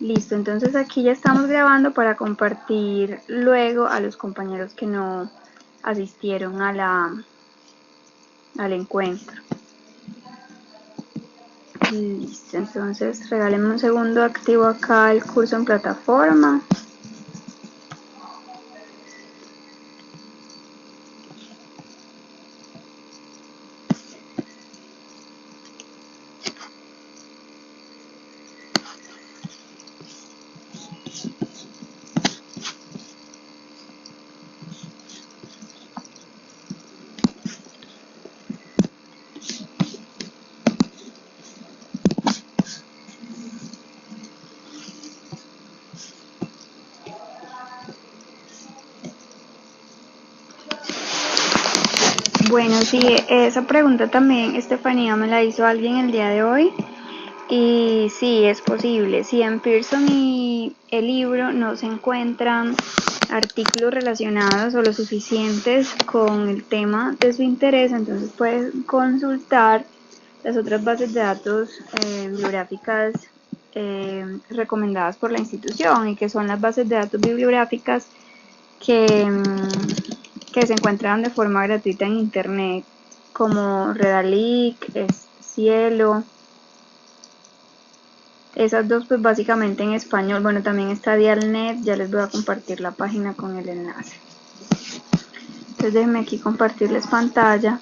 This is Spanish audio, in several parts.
Listo, entonces aquí ya estamos grabando para compartir luego a los compañeros que no asistieron al encuentro. Listo, entonces regálenme un segundo, activo acá el curso en plataforma. Bueno, sí, esa pregunta también, Estefanía, me la hizo alguien el día de hoy. Y sí, es posible. Si en Pearson y el libro no se encuentran artículos relacionados o lo suficientes con el tema de su interés, entonces pueden consultar las otras bases de datos bibliográficas recomendadas por la institución, y que son las bases de datos bibliográficas que se encuentran de forma gratuita en internet, como Redalyc, Cielo. Esas dos pues básicamente en español. Bueno, también está Dialnet, ya les voy a compartir la página con el enlace. Entonces déjenme aquí compartirles pantalla.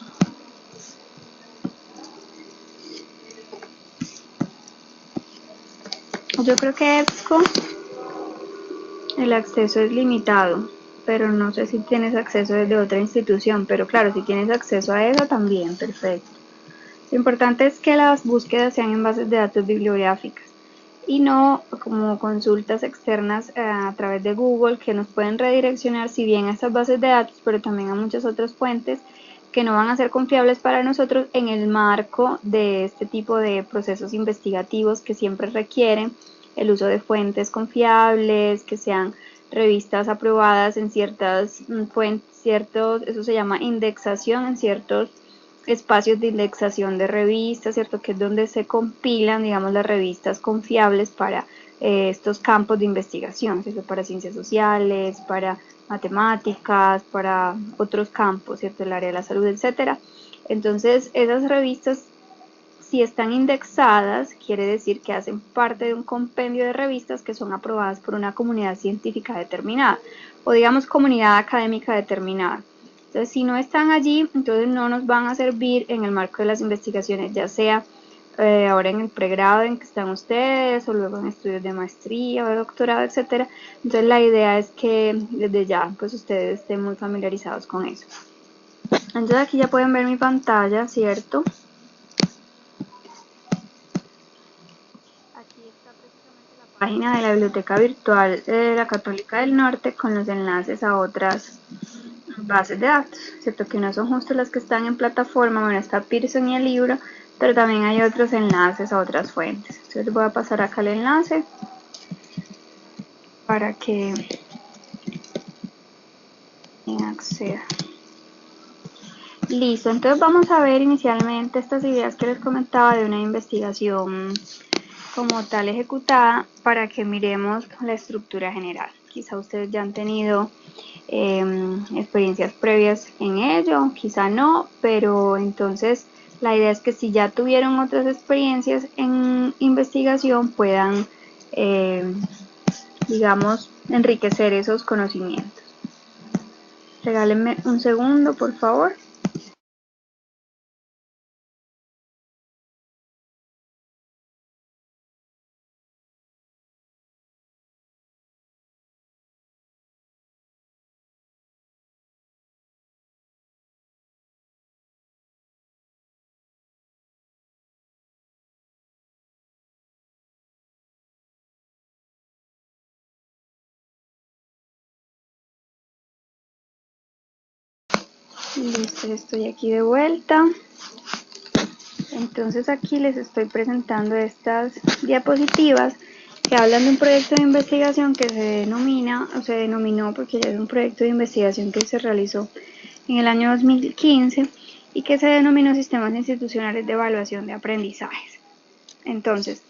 Yo creo que EBSCO el acceso es limitado, pero no sé si tienes acceso desde otra institución, pero claro, si tienes acceso a eso también, perfecto. Lo importante es que las búsquedas sean en bases de datos bibliográficas y no como consultas externas a través de Google, que nos pueden redireccionar si bien a estas bases de datos, pero también a muchas otras fuentes que no van a ser confiables para nosotros en el marco de este tipo de procesos investigativos que siempre requieren el uso de fuentes confiables, que sean revistas aprobadas en ciertas fuentes, eso se llama indexación, en ciertos espacios de indexación de revistas, ¿cierto? Que es donde se compilan, digamos, las revistas confiables para estos campos de investigación, ¿cierto? Para ciencias sociales, para matemáticas, para otros campos, ¿cierto? El área de la salud, etcétera. Entonces, esas revistas, si están indexadas, quiere decir que hacen parte de un compendio de revistas que son aprobadas por una comunidad científica determinada, o digamos comunidad académica determinada. Entonces, si no están allí, entonces no nos van a servir en el marco de las investigaciones, ya sea ahora en el pregrado en que están ustedes, o luego en estudios de maestría o de doctorado, etcétera. Entonces, la idea es que desde ya, pues ustedes estén muy familiarizados con eso. Entonces, aquí ya pueden ver mi pantalla, ¿cierto? Aquí está precisamente la página de la Biblioteca Virtual de la Católica del Norte con los enlaces a otras bases de datos, ¿cierto? Que no son justo las que están en plataforma. Bueno, está Pearson y el libro, pero también hay otros enlaces a otras fuentes. Entonces voy a pasar acá el enlace para que acceda. Listo, entonces vamos a ver inicialmente estas ideas que les comentaba de una investigación como tal ejecutada, para que miremos la estructura general. Quizá ustedes ya han tenido experiencias previas en ello, quizá no, pero entonces la idea es que si ya tuvieron otras experiencias en investigación puedan, digamos, enriquecer esos conocimientos. Regálenme un segundo, por favor. Listo, estoy aquí de vuelta. Entonces aquí les estoy presentando estas diapositivas que hablan de un proyecto de investigación que se denomina, o se denominó porque ya es un proyecto de investigación que se realizó en el año 2015 y que se denominó Sistemas Institucionales de Evaluación de Aprendizajes. Entonces,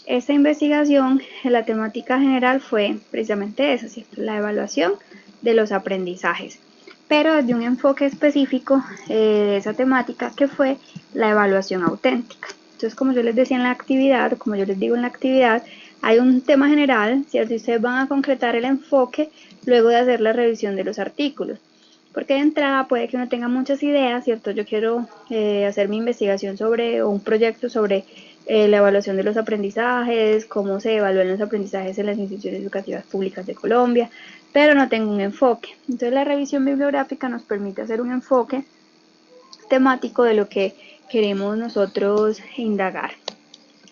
esta investigación, la temática general fue precisamente esa, ¿cierto? La evaluación de los aprendizajes, pero desde un enfoque específico de esa temática que fue la evaluación auténtica. Entonces, como yo les decía en la actividad, como yo les digo en la actividad, hay un tema general, ¿cierto? Y ustedes van a concretar el enfoque luego de hacer la revisión de los artículos. Porque de entrada puede que uno tenga muchas ideas, ¿cierto? Yo quiero hacer mi investigación sobre, o un proyecto sobre la evaluación de los aprendizajes, cómo se evalúan los aprendizajes en las instituciones educativas públicas de Colombia, pero no tengo un enfoque. Entonces la revisión bibliográfica nos permite hacer un enfoque temático de lo que queremos nosotros indagar.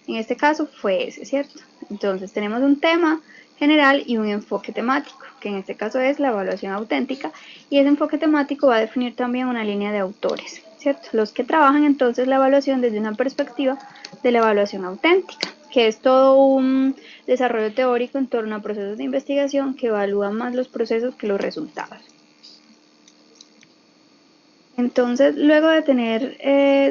En este caso fue ese, ¿cierto? Entonces tenemos un tema general y un enfoque temático, que en este caso es la evaluación auténtica, y ese enfoque temático va a definir también una línea de autores, ¿cierto? Los que trabajan entonces la evaluación desde una perspectiva de la evaluación auténtica, que es todo un desarrollo teórico en torno a procesos de investigación que evalúan más los procesos que los resultados. Entonces, luego de tener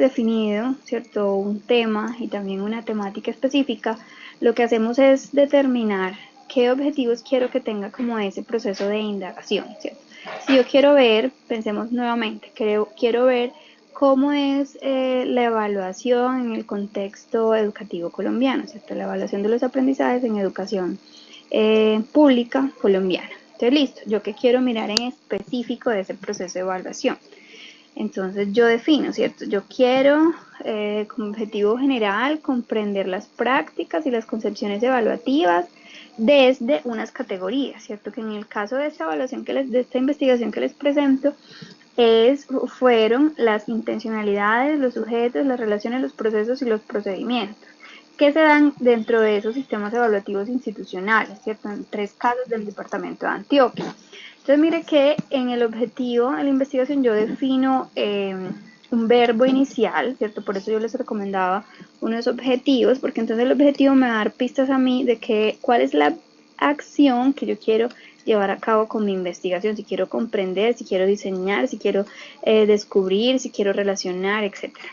definido, ¿cierto?, un tema y también una temática específica, lo que hacemos es determinar qué objetivos quiero que tenga como ese proceso de indagación, ¿cierto? Si yo quiero ver, pensemos nuevamente, quiero ver cómo es la evaluación en el contexto educativo colombiano, ¿cierto? La evaluación de los aprendizajes en educación pública colombiana. Entonces, listo, yo qué quiero mirar en específico de ese proceso de evaluación. Entonces yo defino, ¿cierto? Yo quiero como objetivo general comprender las prácticas y las concepciones evaluativas desde unas categorías, ¿cierto? Que en el caso de esta evaluación de esta investigación que les presento, fueron las intencionalidades, los sujetos, las relaciones, los procesos y los procedimientos que se dan dentro de esos sistemas evaluativos institucionales, ¿cierto? En 3 casos del departamento de Antioquia. Entonces mire que en el objetivo de la investigación yo defino un verbo inicial, ¿cierto? Por eso yo les recomendaba unos objetivos, porque entonces el objetivo me va a dar pistas a mí de cuál es la acción que yo quiero llevar a cabo con mi investigación, si quiero comprender, si quiero diseñar, si quiero descubrir, si quiero relacionar, etcétera.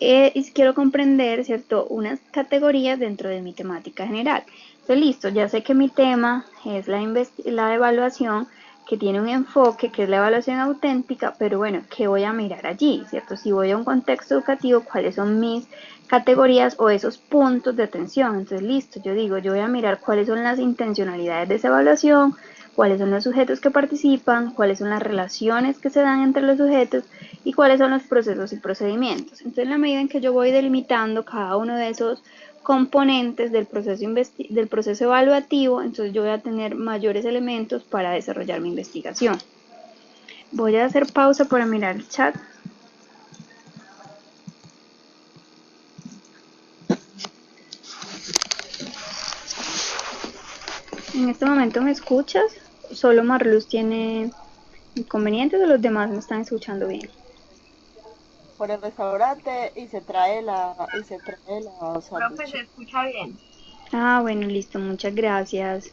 Y si quiero comprender, ¿cierto?, unas categorías dentro de mi temática general. Entonces, listo, ya sé que mi tema es la evaluación, que tiene un enfoque, que es la evaluación auténtica, pero bueno, ¿qué voy a mirar allí, ¿cierto? Si voy a un contexto educativo, ¿cuáles son mis categorías o esos puntos de atención? Entonces, listo, yo digo, yo voy a mirar cuáles son las intencionalidades de esa evaluación, cuáles son los sujetos que participan, cuáles son las relaciones que se dan entre los sujetos y cuáles son los procesos y procedimientos. Entonces, en la medida en que yo voy delimitando cada uno de esos componentes del proceso evaluativo, entonces yo voy a tener mayores elementos para desarrollar mi investigación. Voy a hacer pausa para mirar el chat. En este momento me escuchas, solo Marluz tiene inconvenientes, o los demás me están escuchando bien. Por el restaurante y se trae la Profe, sándwich. se escucha bien. Ah, bueno, listo, muchas gracias.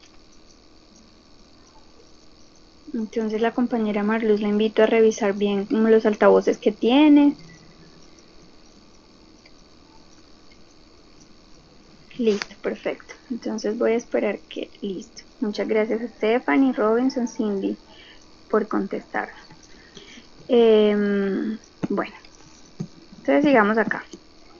Entonces la compañera Marluz la invito a revisar bien los altavoces que tiene. Listo, perfecto. Entonces voy a esperar que listo. Muchas gracias a Stephanie, Robinson, Cindy por contestar. Bueno, entonces sigamos acá.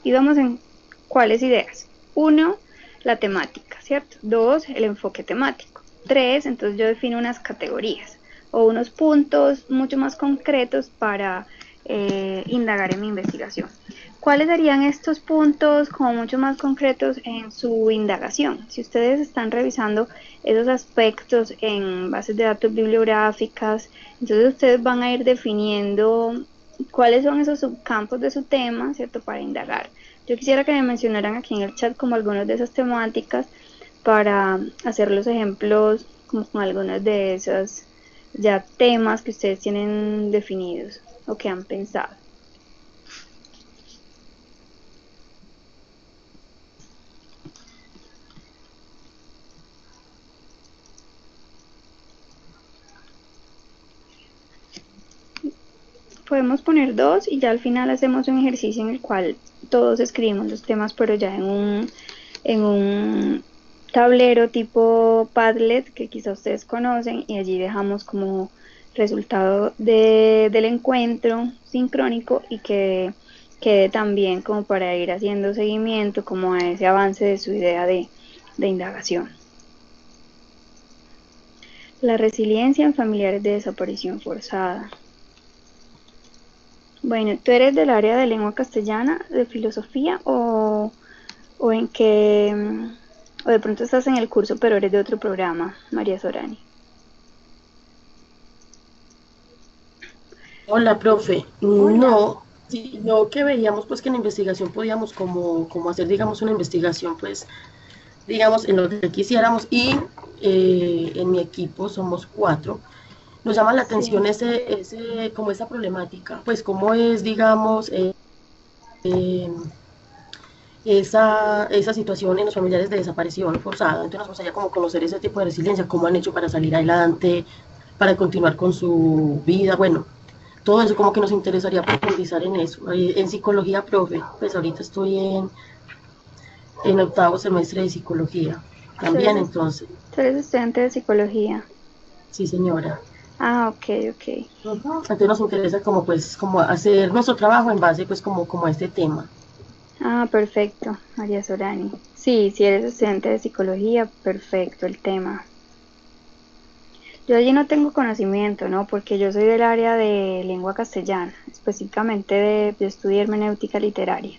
Y vamos en cuáles ideas. 1, la temática, ¿cierto? 2, el enfoque temático. 3, entonces yo defino unas categorías o unos puntos mucho más concretos para indagar en mi investigación. ¿Cuáles serían estos puntos como mucho más concretos en su indagación? Si ustedes están revisando esos aspectos en bases de datos bibliográficas, entonces ustedes van a ir definiendo cuáles son esos subcampos de su tema, ¿cierto? Para indagar. Yo quisiera que me mencionaran aquí en el chat como algunas de esas temáticas para hacer los ejemplos como con algunas de esas ya temas que ustedes tienen definidos o que han pensado. Podemos poner dos y ya al final hacemos un ejercicio en el cual todos escribimos los temas, pero ya en un tablero tipo Padlet que quizá ustedes conocen, y allí dejamos como resultado del encuentro sincrónico y que quede también como para ir haciendo seguimiento como a ese avance de su idea de indagación. La resiliencia en familiares de desaparición forzada. Bueno, ¿tú eres del área de lengua castellana, de filosofía o en qué, o de pronto estás en el curso pero eres de otro programa, María Sorani? Hola, profe. Hola. No, sí, no que veíamos pues que en la investigación podíamos como hacer, digamos, una investigación, pues, digamos, en lo que quisiéramos y en mi equipo somos cuatro. Nos llama la atención Sí. como esa problemática, pues, cómo es, digamos, eh, esa situación en los familiares de desaparición forzada. Entonces nos gustaría como conocer ese tipo de resiliencia, cómo han hecho para salir adelante, para continuar con su vida, bueno, todo eso como que nos interesaría profundizar en eso. En psicología, profe, pues ahorita estoy en octavo semestre de psicología. ¿Tú También eres, entonces, tú eres estudiante de psicología? sí señora. Ah, ok, ok. Entonces nos interesa como pues como hacer nuestro trabajo en base pues como a este tema. Ah, perfecto, María Sorani. Sí, si eres estudiante de psicología, perfecto el tema. Yo allí no tengo conocimiento, ¿no? Porque yo soy del área de lengua castellana, específicamente yo estudié hermenéutica literaria.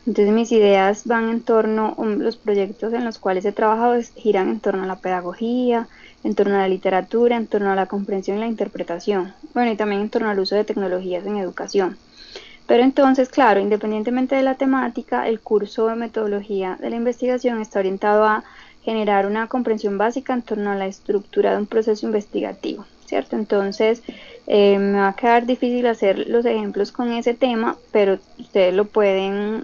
Entonces mis ideas van en torno, los proyectos en los cuales he trabajado giran en torno a la pedagogía, en torno a la literatura, en torno a la comprensión y la interpretación. Bueno, y también en torno al uso de tecnologías en educación. Pero entonces, claro, independientemente de la temática, el curso de metodología de la investigación está orientado a generar una comprensión básica en torno a la estructura de un proceso investigativo, ¿cierto? Entonces, me va a quedar difícil hacer los ejemplos con ese tema, pero ustedes lo pueden,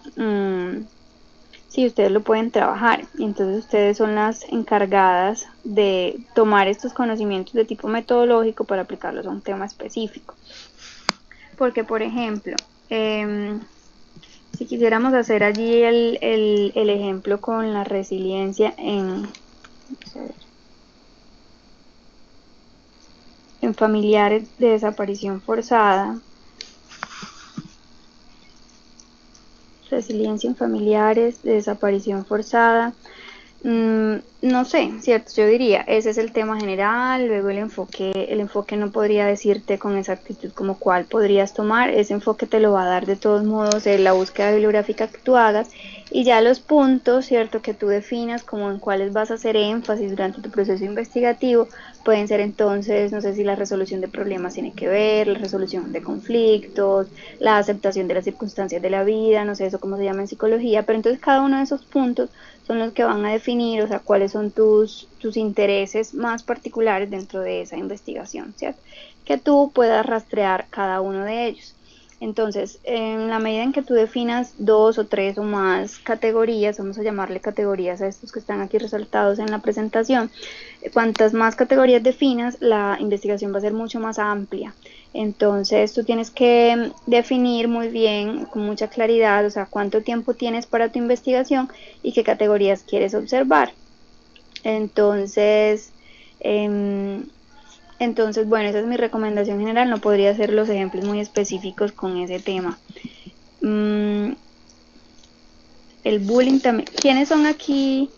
sí, ustedes lo pueden trabajar. Y entonces ustedes son las encargadas de tomar estos conocimientos de tipo metodológico para aplicarlos a un tema específico. Porque, por ejemplo, eh, si quisiéramos hacer allí el ejemplo con la resiliencia en familiares de desaparición forzada, resiliencia en familiares de desaparición forzada, no sé, cierto, yo diría, ese es el tema general, luego el enfoque no podría decirte con exactitud como cuál podrías tomar, ese enfoque te lo va a dar de todos modos la búsqueda bibliográfica que tú hagas, y ya los puntos, cierto, que tú definas como en cuáles vas a hacer énfasis durante tu proceso investigativo, pueden ser entonces, no sé si la resolución de problemas tiene que ver, la resolución de conflictos, la aceptación de las circunstancias de la vida, no sé eso cómo se llama en psicología, pero entonces cada uno de esos puntos son los que van a definir, o sea, cuáles son tus intereses más particulares dentro de esa investigación, ¿cierto? Que tú puedas rastrear cada uno de ellos. Entonces, en la medida en que tú definas dos o tres o más categorías, vamos a llamarle categorías a estos que están aquí resaltados en la presentación, cuantas más categorías definas, la investigación va a ser mucho más amplia. Entonces, tú tienes que definir muy bien, con mucha claridad, o sea, cuánto tiempo tienes para tu investigación y qué categorías quieres observar. Entonces, eh, bueno, esa es mi recomendación general, no podría hacer los ejemplos muy específicos con ese tema. Mm, el bullying también. ¿Quiénes son aquí?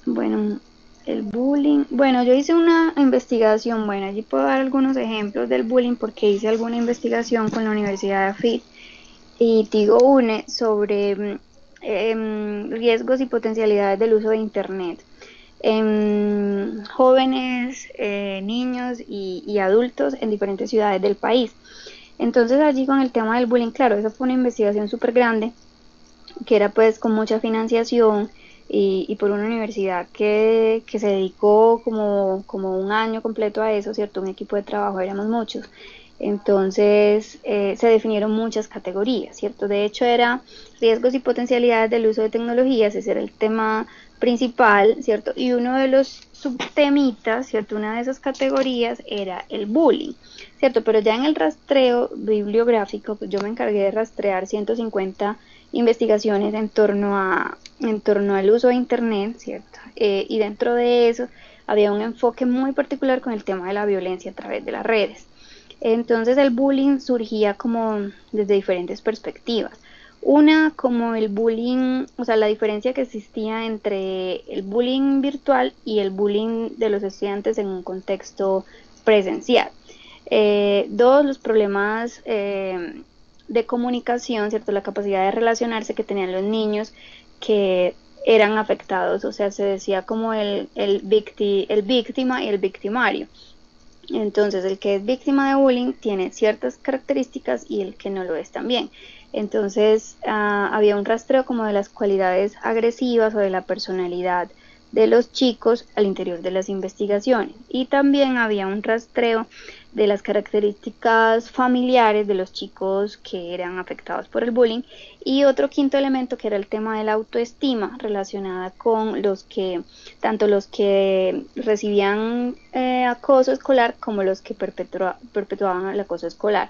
Bueno, el bullying. Bueno, yo hice una investigación, bueno, allí puedo dar algunos ejemplos del bullying porque hice alguna investigación con la Universidad de AFIT y Tigo UNE sobre riesgos y potencialidades del uso de Internet en jóvenes, niños y adultos en diferentes ciudades del país. Entonces allí con el tema del bullying, claro, esa fue una investigación súper grande, que era pues con mucha financiación y por una universidad que se dedicó como un año completo a eso, ¿cierto? Un equipo de trabajo, éramos muchos. Entonces se definieron muchas categorías, ¿cierto? De hecho era riesgos y potencialidades del uso de tecnologías, ese era el tema principal, ¿cierto? Y uno de los subtemitas, ¿cierto? Una de esas categorías era el bullying, ¿cierto? Pero ya en el rastreo bibliográfico, pues yo me encargué de rastrear 150 investigaciones en torno al uso de Internet, ¿cierto? Y dentro de eso había un enfoque muy particular con el tema de la violencia a través de las redes. Entonces el bullying surgía como desde diferentes perspectivas. Una, como el bullying, o sea, la diferencia que existía entre el bullying virtual y el bullying de los estudiantes en un contexto presencial. Dos, los problemas de comunicación, ¿cierto? La capacidad de relacionarse que tenían los niños que eran afectados, o sea, se decía como el víctima y el victimario. Entonces, el que es víctima de bullying tiene ciertas características y el que no lo es también. Entonces, había un rastreo como de las cualidades agresivas o de la personalidad de los chicos al interior de las investigaciones. Y también había un rastreo de las características familiares de los chicos que eran afectados por el bullying. Y otro quinto elemento que era el tema de la autoestima relacionada con tanto los que recibían acoso escolar como los que perpetuaban el acoso escolar.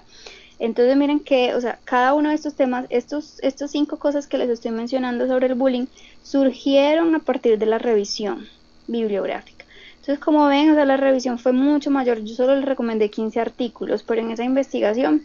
Entonces miren que, o sea, cada uno de estos temas, estos 5 cosas que les estoy mencionando sobre el bullying, surgieron a partir de la revisión bibliográfica. Entonces, como ven, o sea, la revisión fue mucho mayor. Yo solo les recomendé 15 artículos, pero en esa investigación,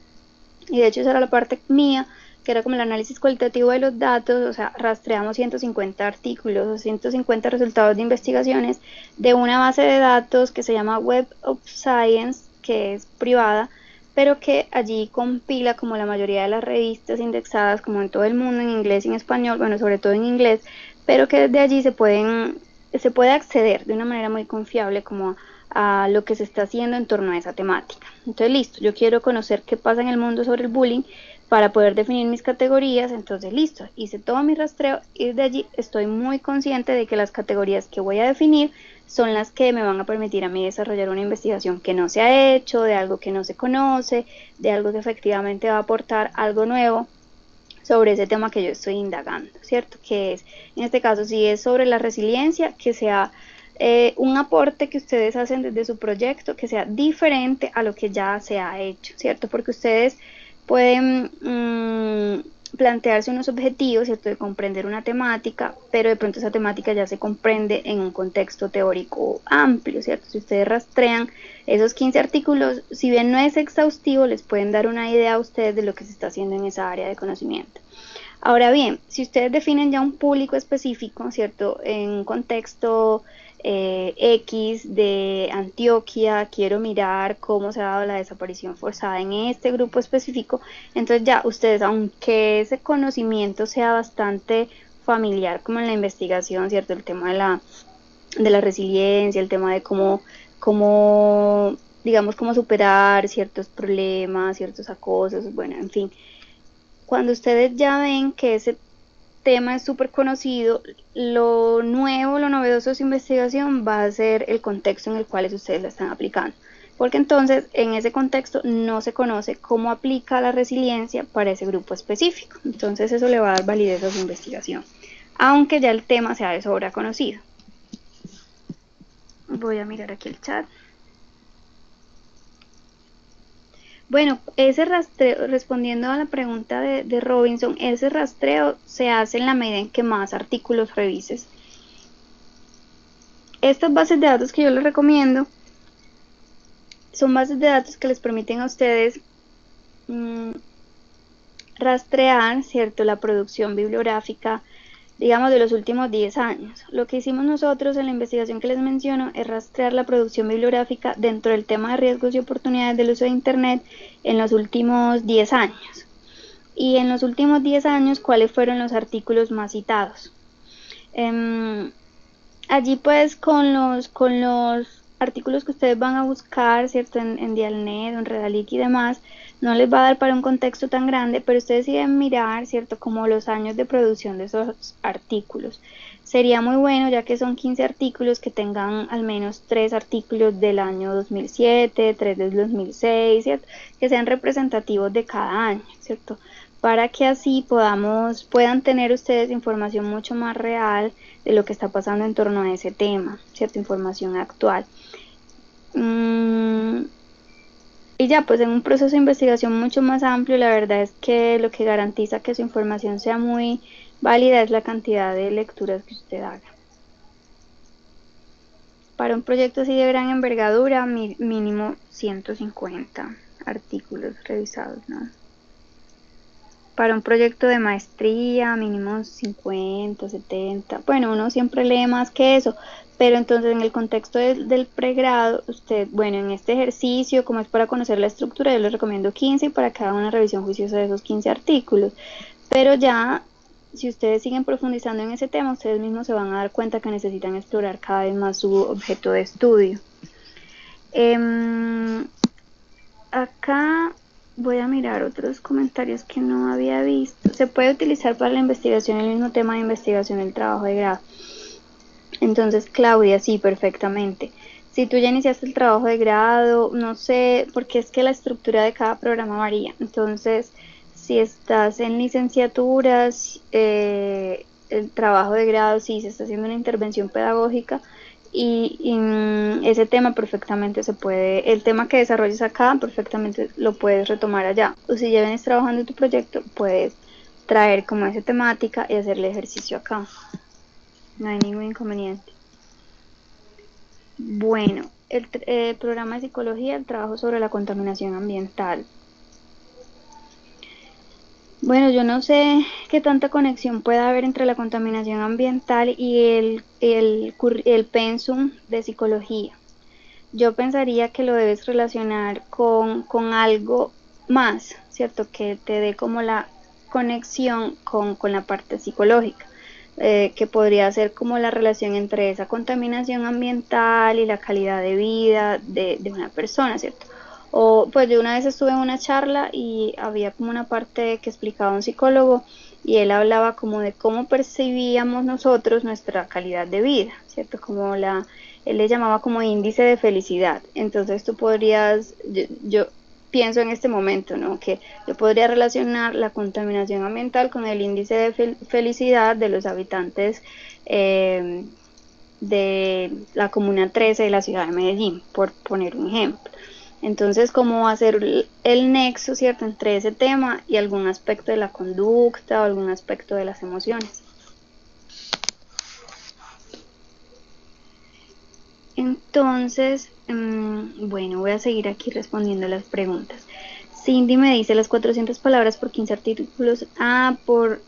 y de hecho esa era la parte mía, que era como el análisis cualitativo de los datos, o sea, rastreamos 150 artículos o 150 resultados de investigaciones de una base de datos que se llama Web of Science, que es privada, pero que allí compila como la mayoría de las revistas indexadas como en todo el mundo, en inglés y en español, bueno, sobre todo en inglés, pero que desde allí se puede acceder de una manera muy confiable como a lo que se está haciendo en torno a esa temática. Entonces, listo, yo quiero conocer qué pasa en el mundo sobre el bullying para poder definir mis categorías. Entonces, listo, hice todo mi rastreo y desde allí estoy muy consciente de que las categorías que voy a definir son las que me van a permitir a mí desarrollar una investigación que no se ha hecho, de algo que no se conoce, de algo que efectivamente va a aportar algo nuevo sobre ese tema que yo estoy indagando, ¿cierto? Que es, en este caso, si es sobre la resiliencia, que sea un aporte que ustedes hacen desde su proyecto, que sea diferente a lo que ya se ha hecho, ¿cierto? Porque ustedes pueden plantearse unos objetivos, ¿cierto? De comprender una temática, pero de pronto esa temática ya se comprende en un contexto teórico amplio, ¿cierto? Si ustedes rastrean esos 15 artículos, si bien no es exhaustivo, les pueden dar una idea a ustedes de lo que se está haciendo en esa área de conocimiento. Ahora bien, si ustedes definen ya un público específico, ¿cierto? En un contexto X de Antioquia, quiero mirar cómo se ha dado la desaparición forzada en este grupo específico, entonces ya ustedes, aunque ese conocimiento sea bastante familiar como en la investigación, ¿cierto? El tema de la resiliencia, el tema de cómo digamos, cómo superar ciertos problemas, ciertos acosos, bueno, en fin. Cuando ustedes ya ven que ese tema es súper conocido, lo nuevo, lo novedoso de su investigación va a ser el contexto en el cual ustedes la están aplicando. Porque entonces en ese contexto no se conoce cómo aplica la resiliencia para ese grupo específico. Entonces eso le va a dar validez a su investigación, aunque ya el tema sea de sobra conocido. Voy a mirar aquí el chat. Bueno, ese rastreo, respondiendo a la pregunta de Robinson, ese rastreo se hace en la medida en que más artículos revises. Estas bases de datos que yo les recomiendo son bases de datos que les permiten a ustedes rastrear, ¿cierto?, la producción bibliográfica, digamos, de los últimos 10 años. Lo que hicimos nosotros en la investigación que les menciono es rastrear la producción bibliográfica dentro del tema de riesgos y oportunidades del uso de Internet en los últimos 10 años. Y en los últimos 10 años, ¿cuáles fueron los artículos más citados? Allí pues con los artículos que ustedes van a buscar, ¿cierto? En Dialnet, en Redalic y demás, no les va a dar para un contexto tan grande, pero ustedes sí deben mirar, ¿cierto?, como los años de producción de esos artículos. Sería muy bueno, ya que son 15 artículos, que tengan al menos 3 artículos del año 2007, 3 del 2006, ¿cierto?, que sean representativos de cada año, ¿cierto? para que así puedan tener ustedes información mucho más real de lo que está pasando en torno a ese tema, cierta información actual. Y ya, pues en un proceso de investigación mucho más amplio, la verdad es que lo que garantiza que su información sea muy válida es la cantidad de lecturas que usted haga. Para un proyecto así de gran envergadura, mínimo 150 artículos revisados, ¿no? Para un proyecto de maestría, mínimo 50, 70. Bueno, uno siempre lee más que eso, pero entonces en el contexto del pregrado, usted, bueno, en este ejercicio, como es para conocer la estructura, yo les recomiendo 15 para que hagan una revisión juiciosa de esos 15 artículos. Pero ya, si ustedes siguen profundizando en ese tema, ustedes mismos se van a dar cuenta que necesitan explorar cada vez más su objeto de estudio. Acá voy a mirar otros comentarios que no había visto. Se puede utilizar para la investigación el mismo tema de investigación del trabajo de grado. Entonces, Claudia, sí, perfectamente. Si tú ya iniciaste el trabajo de grado, no sé, porque es que la estructura de cada programa varía. Entonces, si estás en licenciaturas, el trabajo de grado, sí, se está haciendo una intervención pedagógica y ese tema perfectamente se puede, el tema que desarrolles acá perfectamente lo puedes retomar allá. O si ya vienes trabajando en tu proyecto, puedes traer como esa temática y hacer el ejercicio acá. No hay ningún inconveniente. Bueno, el programa de psicología, el trabajo sobre la contaminación ambiental. Bueno, yo no sé qué tanta conexión puede haber entre la contaminación ambiental y el pensum de psicología. Yo pensaría que lo debes relacionar con algo más, ¿cierto? Que te dé como la conexión con la parte psicológica. Que podría ser como la relación entre esa contaminación ambiental y la calidad de vida de una persona, ¿cierto? O pues yo una vez estuve en una charla y había como una parte que explicaba un psicólogo y él hablaba como de cómo percibíamos nosotros nuestra calidad de vida, ¿cierto? Él le llamaba como índice de felicidad. Entonces tú podrías, yo pienso en este momento, ¿no? Que yo podría relacionar la contaminación ambiental con el índice de felicidad de los habitantes de la Comuna 13 de la ciudad de Medellín, por poner un ejemplo. Entonces, ¿cómo hacer el nexo, cierto, entre ese tema y algún aspecto de la conducta o algún aspecto de las emociones? Entonces, bueno, voy a seguir aquí respondiendo las preguntas. Cindy me dice las 400 palabras por 15 artículos. Por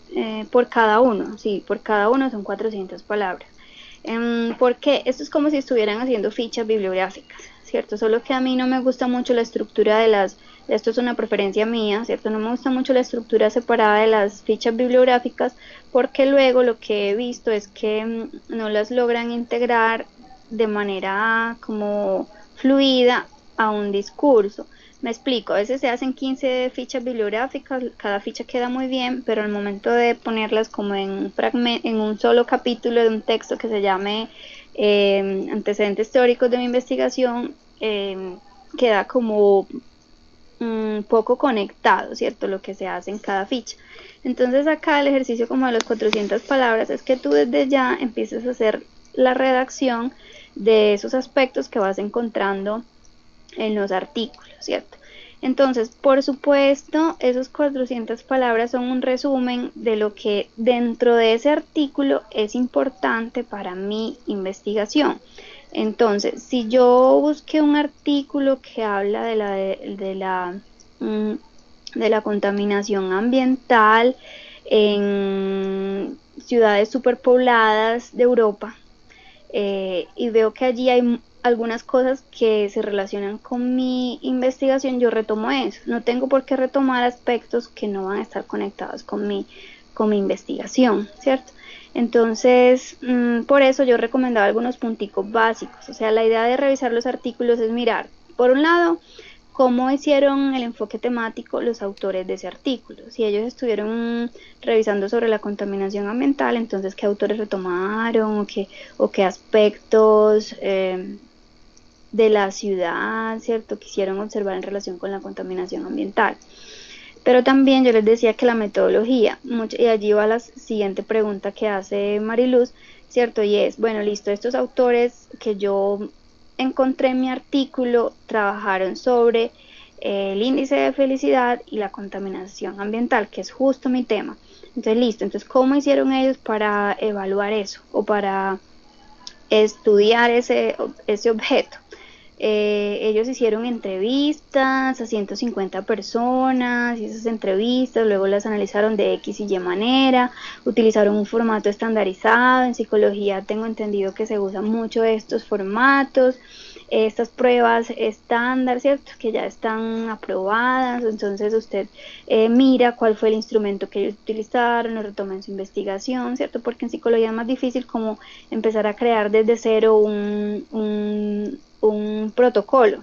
cada uno. Sí, por cada uno son 400 palabras. Porque esto es como si estuvieran haciendo fichas bibliográficas, ¿cierto? Solo que a mí no me gusta mucho la estructura esto es una preferencia mía, ¿cierto? No me gusta mucho la estructura separada de las fichas bibliográficas porque luego lo que he visto es que no las logran integrar de manera como fluida a un discurso. Me explico, a veces se hacen 15 fichas bibliográficas, cada ficha queda muy bien, pero al momento de ponerlas como en un solo capítulo de un texto que se llame antecedentes teóricos de mi investigación, queda como poco conectado, ¿cierto? Lo que se hace en cada ficha. Entonces acá el ejercicio como de las 400 palabras es que tú desde ya empieces a hacer la redacción de esos aspectos que vas encontrando en los artículos, ¿cierto? Entonces, por supuesto, esos 400 palabras son un resumen de lo que dentro de ese artículo es importante para mi investigación. Entonces, si yo busqué un artículo que habla de la contaminación ambiental en ciudades superpobladas de Europa, y veo que allí hay algunas cosas que se relacionan con mi investigación, yo retomo eso. No tengo por qué retomar aspectos que no van a estar conectados con mi investigación, ¿cierto? Entonces, por eso yo recomendaba algunos punticos básicos. O sea, la idea de revisar los artículos es mirar, por un lado, cómo hicieron el enfoque temático los autores de ese artículo. Si ellos estuvieron revisando sobre la contaminación ambiental, entonces qué autores retomaron o qué aspectos de la ciudad, ¿cierto?, quisieron observar en relación con la contaminación ambiental. Pero también yo les decía que la metodología, y allí va la siguiente pregunta que hace Mariluz, ¿cierto? Y es, bueno, listo, estos autores que yo encontré en mi artículo trabajaron sobre el índice de felicidad y la contaminación ambiental, que es justo mi tema. Entonces, listo, entonces, ¿cómo hicieron ellos para evaluar eso o para estudiar ese objeto? Ellos hicieron entrevistas a 150 personas y esas entrevistas luego las analizaron de X y Y manera, utilizaron un formato estandarizado. En psicología tengo entendido que se usan mucho estos formatos, estas pruebas estándar, ¿cierto? Que ya están aprobadas. Entonces usted mira cuál fue el instrumento que ellos utilizaron, lo retoma en su investigación, ¿cierto? Porque en psicología es más difícil como empezar a crear desde cero un protocolo.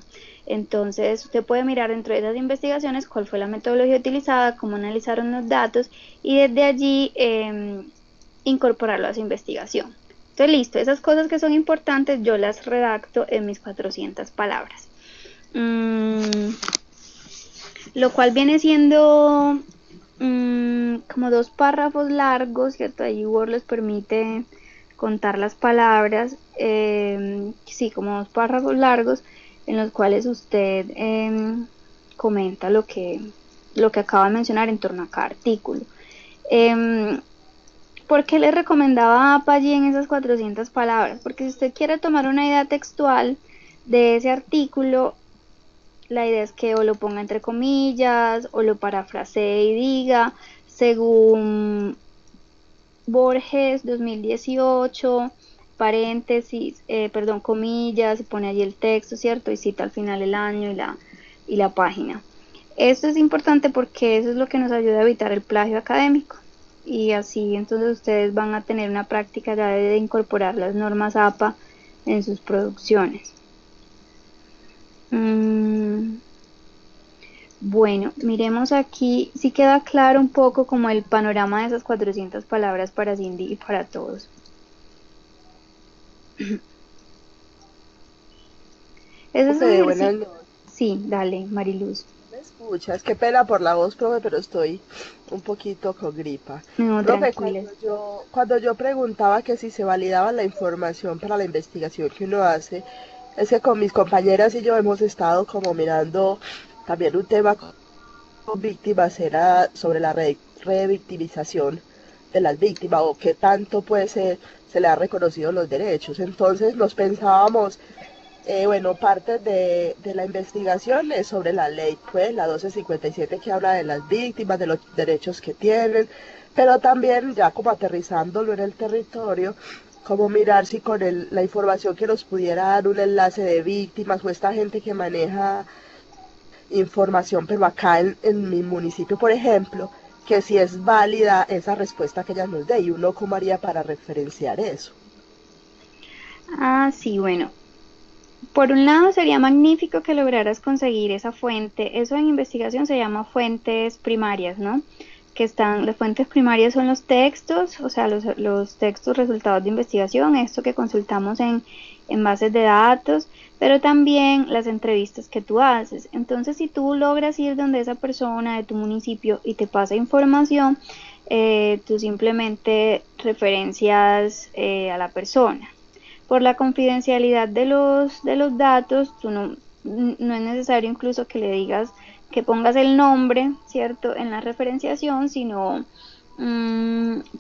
Entonces usted puede mirar dentro de esas investigaciones cuál fue la metodología utilizada, cómo analizaron los datos y desde allí incorporarlo a su investigación. Entonces listo, esas cosas que son importantes yo las redacto en mis 400 palabras. Lo cual viene siendo como 2 párrafos largos, ¿cierto? Allí Word les permite contar las palabras, sí, como 2 párrafos largos en los cuales usted comenta lo que acaba de mencionar en torno a cada artículo. ¿Por qué les recomendaba APA allí en esas 400 palabras? Porque si usted quiere tomar una idea textual de ese artículo, la idea es que o lo ponga entre comillas o lo parafrasee y diga, según Borges 2018, paréntesis, comillas, pone allí el texto, ¿cierto? Y cita al final el año y la página. Esto es importante porque eso es lo que nos ayuda a evitar el plagio académico. Y así entonces ustedes van a tener una práctica ya de incorporar las normas APA en sus producciones. Bueno, miremos aquí, si queda claro un poco como el panorama de esas 400 palabras para Cindy y para todos. Buenas noches. Sí, dale, Mariluz. ¿Me escuchas? Qué pena por la voz, profe, pero estoy un poquito con gripa. No, Profe, tranquila. cuando yo preguntaba que si se validaba la información para la investigación que uno hace, es que con mis compañeras y yo hemos estado como mirando también un tema con víctimas, era sobre la revictimización de las víctimas o qué tanto pues se le ha reconocido los derechos. Entonces nos pensábamos, parte de la investigación es sobre la ley, pues, la 1257 que habla de las víctimas, de los derechos que tienen, pero también ya como aterrizándolo en el territorio, como mirar si con la información que nos pudiera dar un enlace de víctimas o esta gente que maneja información, pero acá en mi municipio, por ejemplo, que si es válida esa respuesta que ella nos dé y uno cómo haría para referenciar eso. Ah, sí, bueno. Por un lado sería magnífico que lograras conseguir esa fuente. Eso en investigación se llama fuentes primarias, ¿no? Las fuentes primarias son los textos, o sea, los textos resultados de investigación, esto que consultamos en bases de datos, pero también las entrevistas que tú haces. Entonces, si tú logras ir donde esa persona de tu municipio y te pasa información, tú simplemente referencias a la persona. Por la confidencialidad de los datos, tú no es necesario incluso que le digas, que pongas el nombre, ¿cierto?, en la referenciación, sino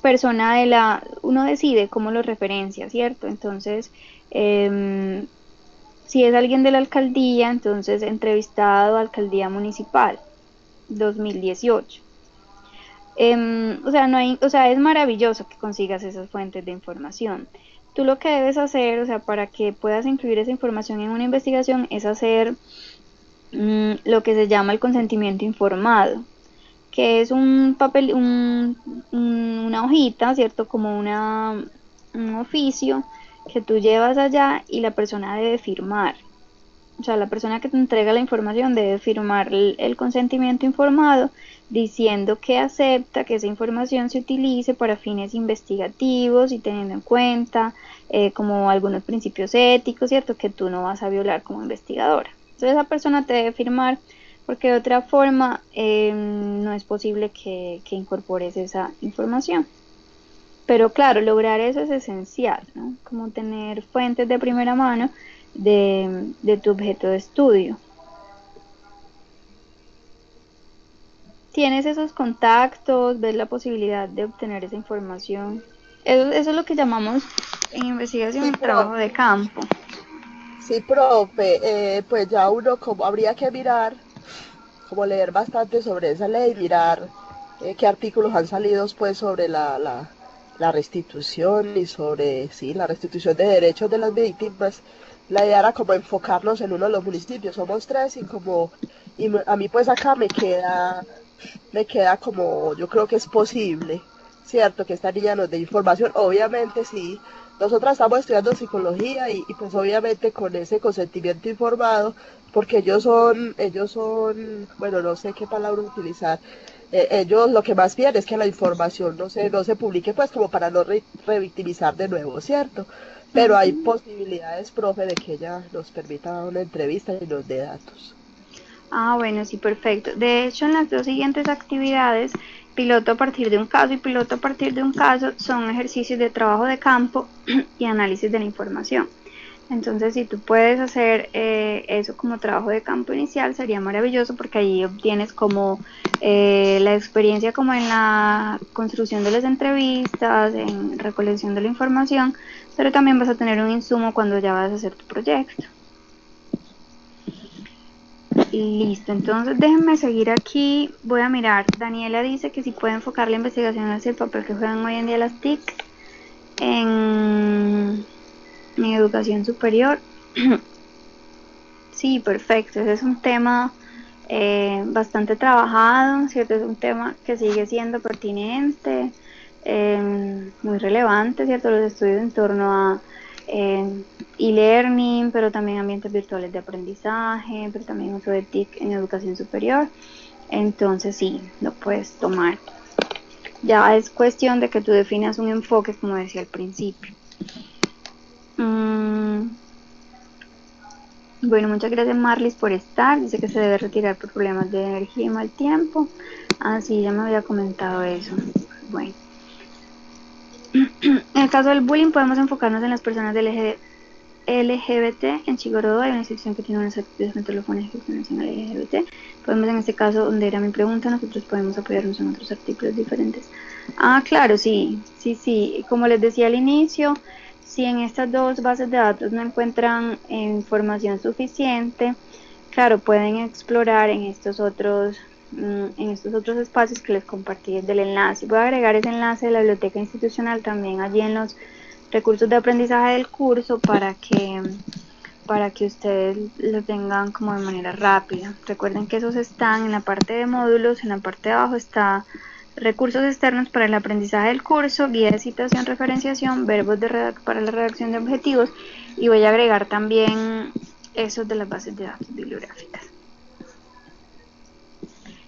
persona uno decide cómo lo referencia, ¿cierto? Entonces, si es alguien de la alcaldía, entonces entrevistado a alcaldía municipal, 2018. Es maravilloso que consigas esas fuentes de información. Tú lo que debes hacer, o sea, para que puedas incluir esa información en una investigación, es hacer lo que se llama el consentimiento informado, que es un papel, una hojita, ¿cierto? Como un oficio que tú llevas allá y la persona debe firmar. O sea, la persona que te entrega la información debe firmar el consentimiento informado diciendo que acepta que esa información se utilice para fines investigativos y teniendo en cuenta como algunos principios éticos, ¿cierto? Que tú no vas a violar como investigadora. Entonces esa persona te debe firmar porque de otra forma no es posible que incorpores esa información. Pero claro, lograr eso es esencial, ¿no? Como tener fuentes de primera mano de tu objeto de estudio. Tienes esos contactos, ves la posibilidad de obtener esa información. Eso es lo que llamamos en investigación Sí, un trabajo de campo. sí, profe, pues ya uno como habría que mirar, como leer bastante sobre esa ley, mirar qué artículos han salido pues sobre la restitución y sobre, sí, la restitución de derechos de las víctimas. La idea era como enfocarnos en uno de los municipios, somos tres y como, a mí pues acá me queda como, yo creo que es posible, ¿cierto? Que esta niña nos dé información. Obviamente sí, nosotras estamos estudiando psicología y pues obviamente con ese consentimiento informado, porque ellos son, bueno, no sé qué palabra utilizar. Ellos lo que más piden es que la información no se publique pues como para no revictimizar de nuevo, ¿cierto? Pero hay posibilidades, profe, de que ella nos permita una entrevista y nos dé datos. Ah, bueno, sí, perfecto. De hecho, en las dos siguientes actividades, piloto a partir de un caso y piloto a partir de un caso, son ejercicios de trabajo de campo y análisis de la información. Entonces, si tú puedes hacer eso como trabajo de campo inicial, sería maravilloso porque ahí obtienes como la experiencia como en la construcción de las entrevistas, en recolección de la información, pero también vas a tener un insumo cuando ya vas a hacer tu proyecto. Listo, entonces déjenme seguir aquí, voy a mirar. Daniela dice que si puede enfocar la investigación hacia el papel que juegan hoy en día las TIC en educación superior. Sí, perfecto, ese es un tema bastante trabajado, ¿cierto? Es un tema que sigue siendo pertinente, muy relevante, ¿cierto? Los estudios en torno a e-learning, pero también ambientes virtuales de aprendizaje, pero también uso de TIC en educación superior. Entonces sí, lo puedes tomar. Ya es cuestión de que tú definas un enfoque, como decía al principio. Bueno, muchas gracias Marlis por estar. Dice que se debe retirar por problemas de energía y mal tiempo. Ah, sí, ya me había comentado eso. Bueno. En el caso del bullying podemos enfocarnos en las personas del LGBT. En Chigorodó hay una institución que tiene unas actividades metodológicas que discriminación LGBT. Podemos, en este caso, donde era mi pregunta, nosotros podemos apoyarnos en otros artículos diferentes. Ah, claro, sí. Como les decía al inicio, si en estas dos bases de datos no encuentran información suficiente, claro, pueden explorar en estos otros espacios que les compartí del enlace. Voy a agregar ese enlace de la biblioteca institucional también allí en los recursos de aprendizaje del curso para que ustedes lo tengan como de manera rápida. Recuerden que esos están en la parte de módulos, en la parte de abajo está recursos externos para el aprendizaje del curso, guía de citación, referenciación, verbos para la redacción de objetivos, y voy a agregar también esos de las bases de datos bibliográficas.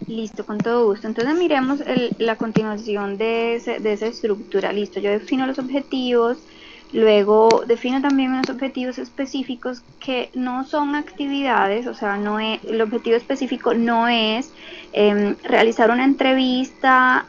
Listo, con todo gusto. Entonces miremos la continuación de esa estructura. Listo, yo defino los objetivos, luego defino también unos objetivos específicos que no son actividades, o sea, el objetivo específico no es realizar una entrevista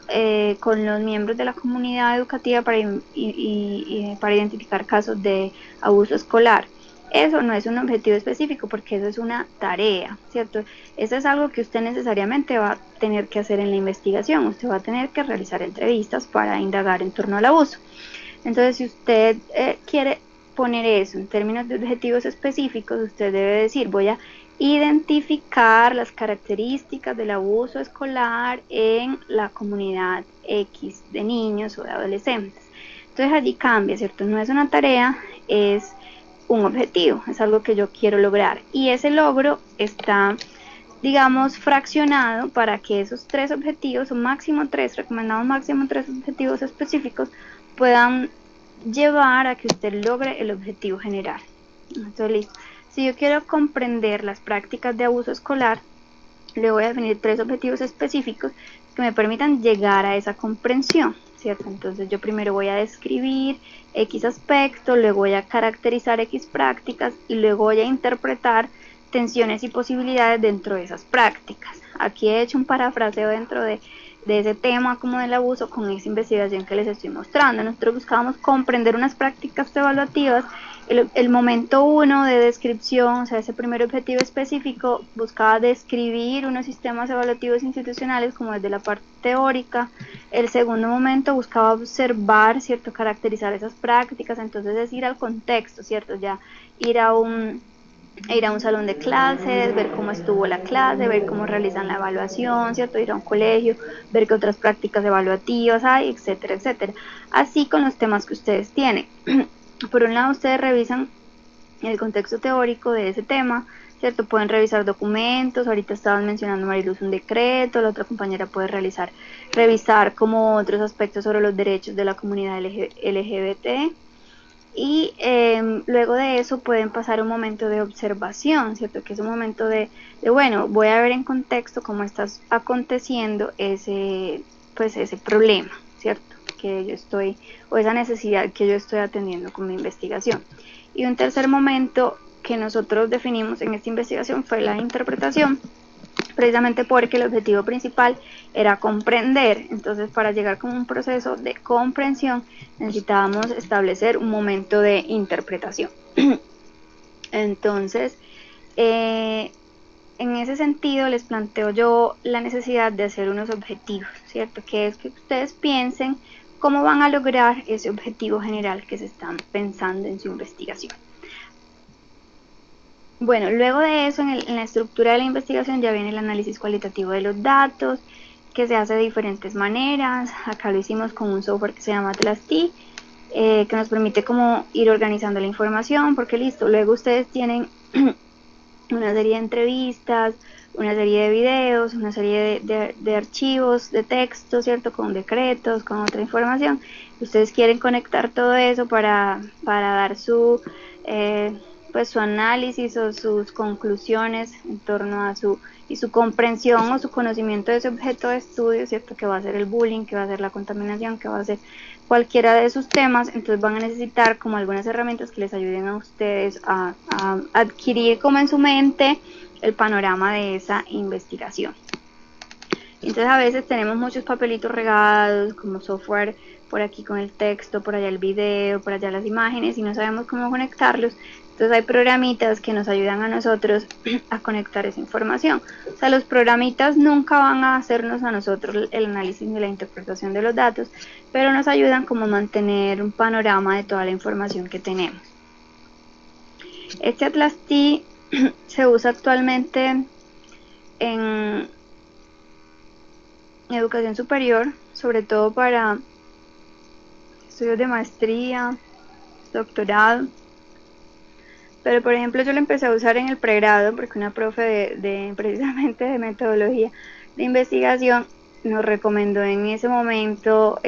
con los miembros de la comunidad educativa para identificar casos de abuso escolar. Eso no es un objetivo específico porque eso es una tarea, ¿cierto? Eso es algo que usted necesariamente va a tener que hacer en la investigación. Usted va a tener que realizar entrevistas para indagar en torno al abuso. Entonces, si usted quiere poner eso en términos de objetivos específicos, usted debe decir, voy a identificar las características del abuso escolar en la comunidad X de niños o de adolescentes. Entonces, allí cambia, ¿cierto? No es una tarea, es un objetivo, es algo que yo quiero lograr, y ese logro está, digamos, fraccionado para que esos tres objetivos, o máximo tres, recomendamos máximo tres objetivos específicos, puedan llevar a que usted logre el objetivo general. Entonces, listo. Si yo quiero comprender las prácticas de abuso escolar, le voy a definir tres objetivos específicos que me permitan llegar a esa comprensión, ¿cierto? Entonces yo primero voy a describir X aspecto, luego voy a caracterizar X prácticas y luego voy a interpretar tensiones y posibilidades dentro de esas prácticas. Aquí he hecho un parafraseo dentro de ese tema como del abuso con esa investigación que les estoy mostrando. Nosotros buscábamos comprender unas prácticas evaluativas. El momento 1 de descripción, o sea, ese primer objetivo específico, buscaba describir unos sistemas evaluativos institucionales como desde la parte teórica. El segundo momento buscaba observar, ¿cierto?, caracterizar esas prácticas, entonces es ir al contexto, ¿cierto?, ya ir a un salón de clases, ver cómo estuvo la clase, ver cómo realizan la evaluación, ¿cierto?, ir a un colegio, ver qué otras prácticas evaluativas hay, etcétera, etcétera. Así con los temas que ustedes tienen. Por un lado, ustedes revisan el contexto teórico de ese tema, ¿cierto? Pueden revisar documentos, ahorita estaban mencionando, Mariluz, un decreto, la otra compañera puede revisar como otros aspectos sobre los derechos de la comunidad LGBT. Y luego de eso pueden pasar un momento de observación, ¿cierto? Que es un momento de bueno, voy a ver en contexto cómo está aconteciendo ese problema, ¿cierto?, que yo estoy, o esa necesidad que yo estoy atendiendo con mi investigación. Y un tercer momento que nosotros definimos en esta investigación fue la interpretación, precisamente porque el objetivo principal era comprender. Entonces, para llegar con un proceso de comprensión necesitábamos establecer un momento de interpretación. Entonces, en ese sentido les planteo yo la necesidad de hacer unos objetivos, ¿cierto? Que es que ustedes piensen cómo van a lograr ese objetivo general que se están pensando en su investigación. Bueno, luego de eso, en la estructura de la investigación ya viene el análisis cualitativo de los datos, que se hace de diferentes maneras. Acá lo hicimos con un software que se llama AtlasT, que nos permite como ir organizando la información, porque listo, luego ustedes tienen una serie de entrevistas, una serie de videos, una serie de archivos, de texto, ¿cierto?, con decretos, con otra información. Ustedes quieren conectar todo eso para dar su análisis o sus conclusiones en torno a su comprensión o su conocimiento de ese objeto de estudio, ¿cierto?, que va a ser el bullying, que va a ser la contaminación, que va a ser cualquiera de sus temas. Entonces van a necesitar como algunas herramientas que les ayuden a ustedes a adquirir como en su mente el panorama de esa investigación. Entonces a veces tenemos muchos papelitos regados, como software, por aquí con el texto, por allá el video, por allá las imágenes, y no sabemos cómo conectarlos. Entonces hay programitas que nos ayudan a nosotros a conectar esa información. O sea, los programitas nunca van a hacernos a nosotros el análisis ni la interpretación de los datos, pero nos ayudan como a mantener un panorama de toda la información que tenemos. Este AtlasT se usa actualmente en educación superior, sobre todo para estudios de maestría, doctorado. Pero por ejemplo yo lo empecé a usar en el pregrado porque una profe precisamente de metodología de investigación nos recomendó en ese momento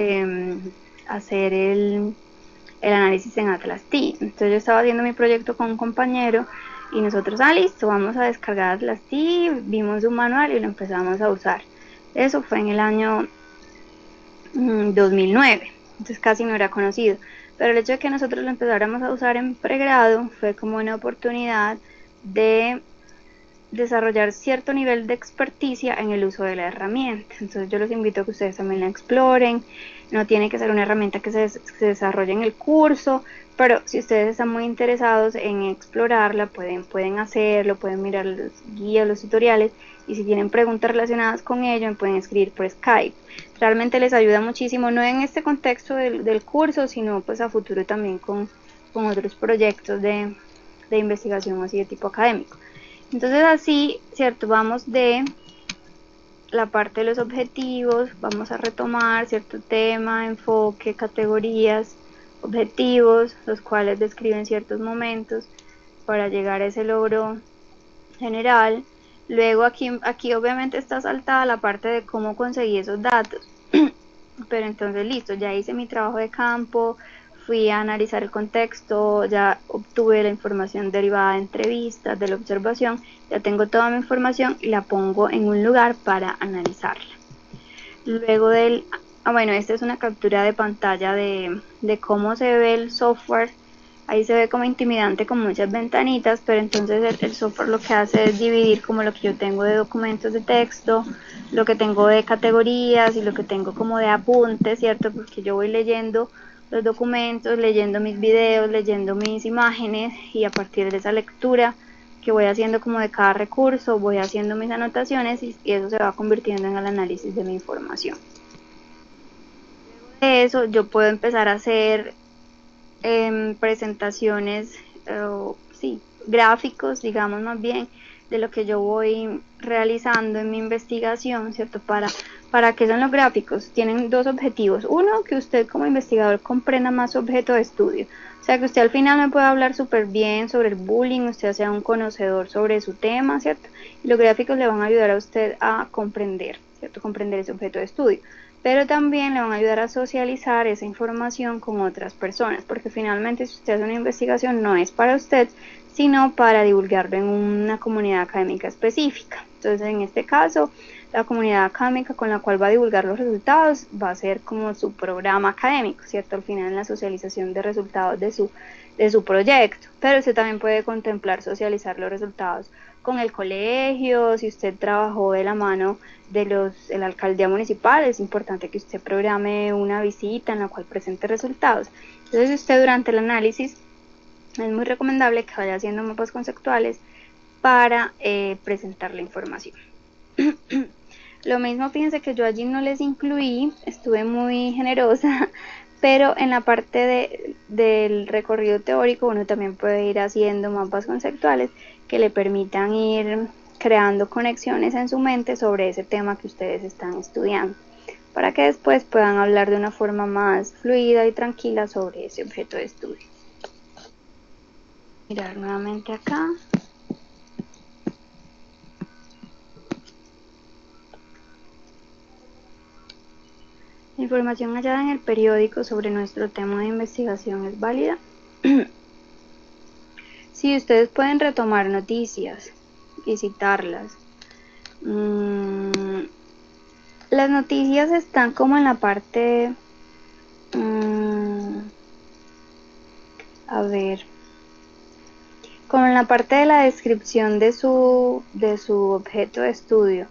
hacer el análisis en AtlasT. Entonces yo estaba haciendo mi proyecto con un compañero y nosotros, listo, vamos a descargar AtlasT, vimos un manual y lo empezamos a usar. Eso fue en el año 2009, entonces casi no era conocido. Pero el hecho de que nosotros lo empezáramos a usar en pregrado fue como una oportunidad de desarrollar cierto nivel de experticia en el uso de la herramienta. Entonces yo los invito a que ustedes también la exploren. No tiene que ser una herramienta que se desarrolle en el curso, pero si ustedes están muy interesados en explorarla, pueden hacerlo, pueden mirar los guías, los tutoriales, y si tienen preguntas relacionadas con ello, me pueden escribir por Skype. Realmente les ayuda muchísimo, no en este contexto del curso, sino pues a futuro también con otros proyectos de investigación así de tipo académico. Entonces así, ¿cierto? Vamos de la parte de los objetivos, vamos a retomar cierto tema, enfoque, categorías, objetivos, los cuales describen ciertos momentos para llegar a ese logro general. Luego aquí obviamente está saltada la parte de cómo conseguí esos datos. Pero entonces listo, ya hice mi trabajo de campo, fui a analizar el contexto, ya obtuve la información derivada de entrevistas, de la observación, ya tengo toda mi información y la pongo en un lugar para analizarla. Luego bueno, esta es una captura de pantalla de cómo se ve el software Ahí se ve como intimidante con muchas ventanitas, pero entonces el software lo que hace es dividir como lo que yo tengo de documentos de texto, lo que tengo de categorías y lo que tengo como de apuntes, ¿cierto? Porque yo voy leyendo los documentos, leyendo mis videos, leyendo mis imágenes, y a partir de esa lectura que voy haciendo como de cada recurso, voy haciendo mis anotaciones y eso se va convirtiendo en el análisis de mi información. De eso yo puedo empezar a hacer presentaciones, sí, gráficos, digamos más bien, de lo que yo voy realizando en mi investigación, ¿cierto? ¿Para qué son los gráficos? Tienen dos objetivos. Uno, que usted como investigador comprenda más su objeto de estudio. O sea, que usted al final me pueda hablar súper bien sobre el bullying, usted sea un conocedor sobre su tema, ¿cierto? Y los gráficos le van a ayudar a usted a comprender, ¿cierto? Comprender ese objeto de estudio. Pero también le van a ayudar a socializar esa información con otras personas, porque finalmente si usted hace una investigación no es para usted, sino para divulgarlo en una comunidad académica específica. Entonces, en este caso, la comunidad académica con la cual va a divulgar los resultados va a ser como su programa académico, ¿cierto? Al final, en la socialización de resultados de su proyecto. Pero usted también puede contemplar socializar los resultados con el colegio. Si usted trabajó de la mano de la alcaldía municipal, es importante que usted programe una visita en la cual presente resultados. Entonces, usted durante el análisis es muy recomendable que vaya haciendo mapas conceptuales para presentar la información. Lo mismo, fíjense que yo allí no les incluí, estuve muy generosa, pero en la parte del recorrido teórico uno también puede ir haciendo mapas conceptuales que le permitan ir creando conexiones en su mente sobre ese tema que ustedes están estudiando, para que después puedan hablar de una forma más fluida y tranquila sobre ese objeto de estudio. Mirar nuevamente acá. La información hallada en el periódico sobre nuestro tema de investigación es válida. Sí, ustedes pueden retomar noticias y citarlas. Las noticias están como en la parte, a ver, como en la parte de la descripción de su objeto de estudio,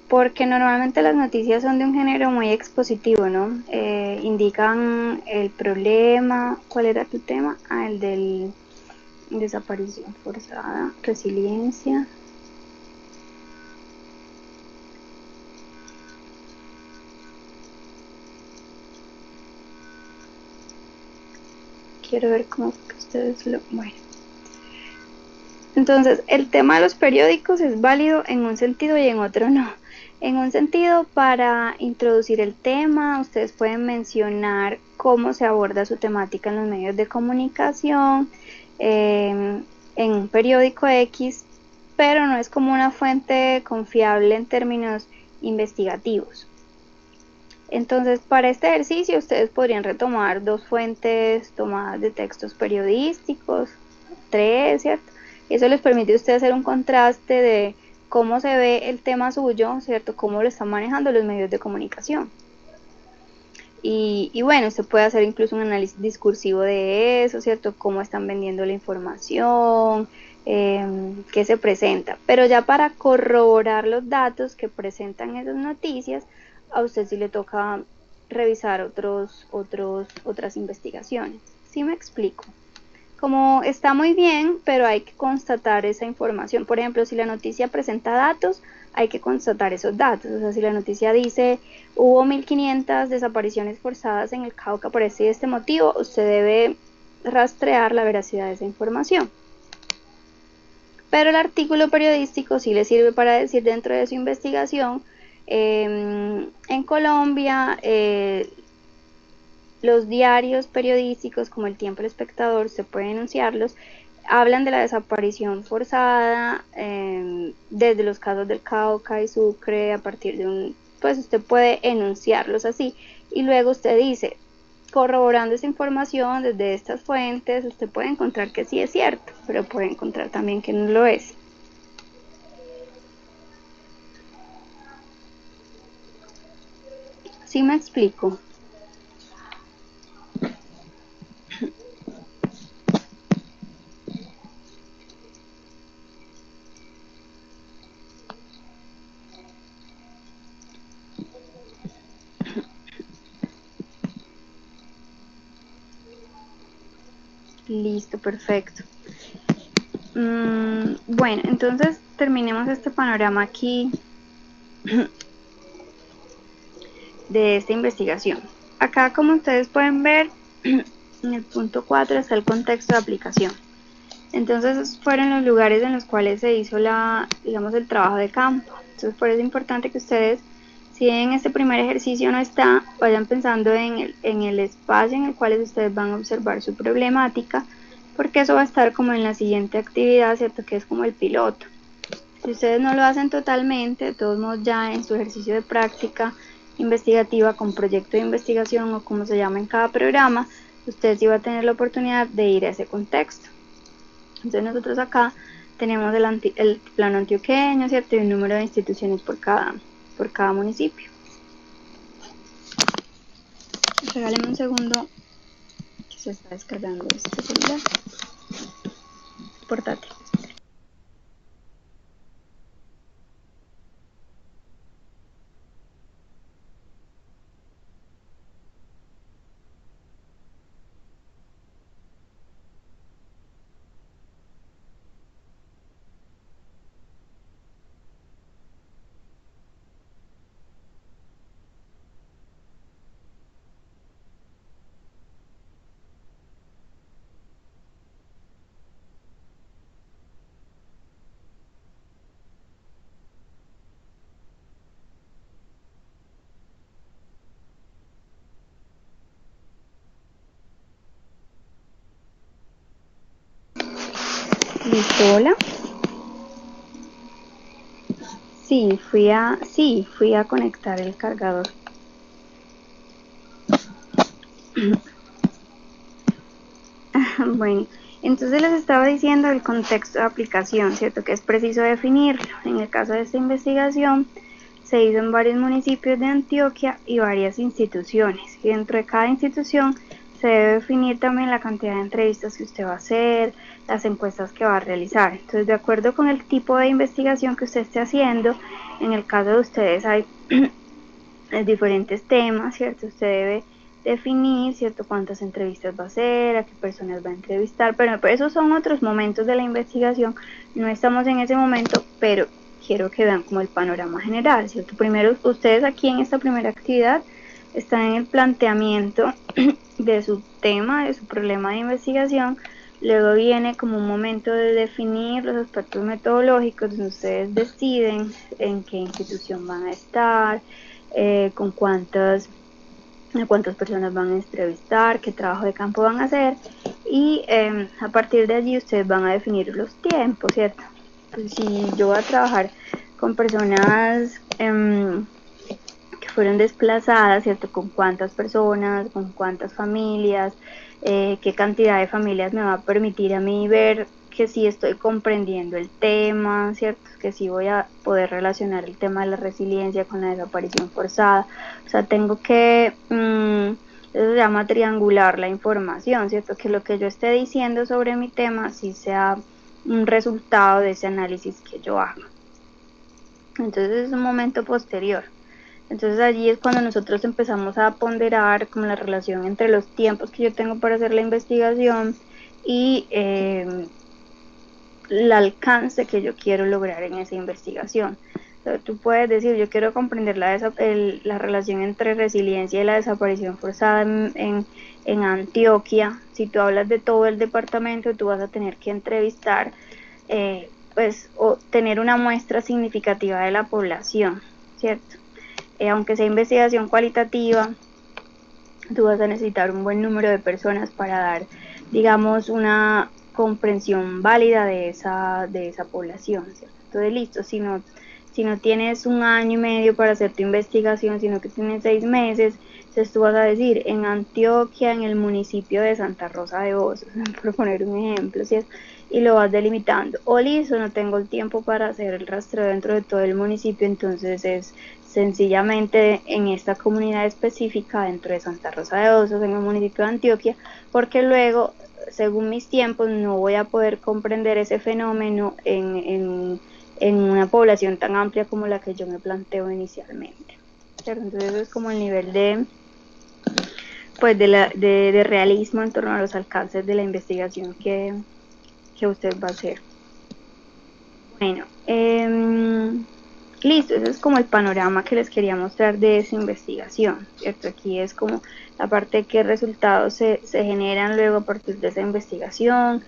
porque normalmente las noticias son de un género muy expositivo, ¿no? Indican el problema. ¿Cuál era tu tema? El del desaparición forzada, resiliencia. Quiero ver cómo que ustedes lo... Bueno. Entonces, el tema de los periódicos es válido en un sentido y en otro no. En un sentido, para introducir el tema, ustedes pueden mencionar cómo se aborda su temática en los medios de comunicación, en un periódico X, pero no es como una fuente confiable en términos investigativos. Entonces, para este ejercicio ustedes podrían retomar 2 fuentes tomadas de textos periodísticos, 3, ¿cierto? Eso les permite a ustedes hacer un contraste de cómo se ve el tema suyo, ¿cierto? Cómo lo están manejando los medios de comunicación. Y bueno, usted puede hacer incluso un análisis discursivo de eso, ¿cierto? Cómo están vendiendo la información, qué se presenta. Pero ya para corroborar los datos que presentan esas noticias, a usted sí le toca revisar otras investigaciones. ¿Sí me explico? Como está muy bien, pero hay que constatar esa información. Por ejemplo, si la noticia presenta datos, hay que constatar esos datos. O sea, si la noticia dice hubo 1500 desapariciones forzadas en el Cauca por este y este motivo, usted debe rastrear la veracidad de esa información. Pero el artículo periodístico sí le sirve para decir dentro de su investigación, en Colombia, los diarios periodísticos como El Tiempo, El Espectador, se puede enunciarlos, hablan de la desaparición forzada, desde los casos del Cauca y Sucre, a partir de pues usted puede enunciarlos así, y luego usted dice, corroborando esa información desde estas fuentes, usted puede encontrar que sí es cierto, pero puede encontrar también que no lo es. ¿Sí me explico? Listo, perfecto. Bueno, entonces terminemos este panorama aquí de esta investigación. Acá, como ustedes pueden ver, en el punto 4 está el contexto de aplicación. Entonces fueron los lugares en los cuales se hizo digamos, el trabajo de campo. Entonces por eso es importante que ustedes, si en este primer ejercicio no está, vayan pensando en el espacio en el cual ustedes van a observar su problemática, porque eso va a estar como en la siguiente actividad, ¿cierto? Que es como el piloto. Si ustedes no lo hacen totalmente, de todos modos ya en su ejercicio de práctica investigativa con proyecto de investigación o como se llama en cada programa, ustedes iban a tener la oportunidad de ir a ese contexto. Entonces nosotros acá tenemos el plano antioqueño, ¿cierto? Y un número de instituciones por cada municipio. Regáleme un segundo que se está descargando este celular portátil. ¿Listo? Hola. Sí, fui a conectar el cargador. Bueno, entonces les estaba diciendo el contexto de aplicación, ¿cierto? Que es preciso definirlo. En el caso de esta investigación, se hizo en varios municipios de Antioquia y varias instituciones. Y dentro de cada institución se debe definir también la cantidad de entrevistas que usted va a hacer, las encuestas que va a realizar. Entonces, de acuerdo con el tipo de investigación que usted esté haciendo, en el caso de ustedes hay diferentes temas, ¿cierto? Usted debe definir, ¿cierto?, cuántas entrevistas va a hacer, a qué personas va a entrevistar, pero esos son otros momentos de la investigación, no estamos en ese momento, pero quiero que vean como el panorama general, ¿cierto? Primero, ustedes aquí en esta primera actividad están en el planteamiento de su tema, de su problema de investigación. Luego viene como un momento de definir los aspectos metodológicos, donde ustedes deciden en qué institución van a estar, con cuántas personas van a entrevistar, qué trabajo de campo van a hacer, y a partir de allí ustedes van a definir los tiempos, ¿cierto? Pues si yo voy a trabajar con personas que fueron desplazadas, ¿cierto? Con cuántas personas, con cuántas familias, qué cantidad de familias me va a permitir a mí ver que sí estoy comprendiendo el tema, ¿cierto? Que sí voy a poder relacionar el tema de la resiliencia con la desaparición forzada. O sea, tengo que, eso se llama triangular la información, ¿cierto? Que lo que yo esté diciendo sobre mi tema sí sea un resultado de ese análisis que yo hago. Entonces es un momento posterior. Entonces allí es cuando nosotros empezamos a ponderar como la relación entre los tiempos que yo tengo para hacer la investigación y el alcance que yo quiero lograr en esa investigación. Entonces, tú puedes decir, yo quiero comprender la relación entre resiliencia y la desaparición forzada en Antioquia. Si tú hablas de todo el departamento, tú vas a tener que entrevistar, pues, o tener una muestra significativa de la población, ¿cierto? Aunque sea investigación cualitativa, tú vas a necesitar un buen número de personas para dar, digamos, una comprensión válida de esa población, ¿cierto? Entonces, listo, si no tienes un año y medio para hacer tu investigación, sino que tienes 6 meses, entonces tú vas a decir, en Antioquia, en el municipio de Santa Rosa de Osos, por poner un ejemplo, ¿cierto? Y lo vas delimitando. O listo, no tengo el tiempo para hacer el rastreo dentro de todo el municipio, entonces es sencillamente en esta comunidad específica dentro de Santa Rosa de Osos, en el municipio de Antioquia, porque luego, según mis tiempos, no voy a poder comprender ese fenómeno en una población tan amplia como la que yo me planteo inicialmente, ¿cierto? Entonces eso es como el nivel pues de realismo en torno a los alcances de la investigación que usted va a hacer. Bueno, listo, ese es como el panorama que les quería mostrar de esa investigación, ¿cierto? Aquí es como la parte de qué resultados se generan luego a partir de esa investigación.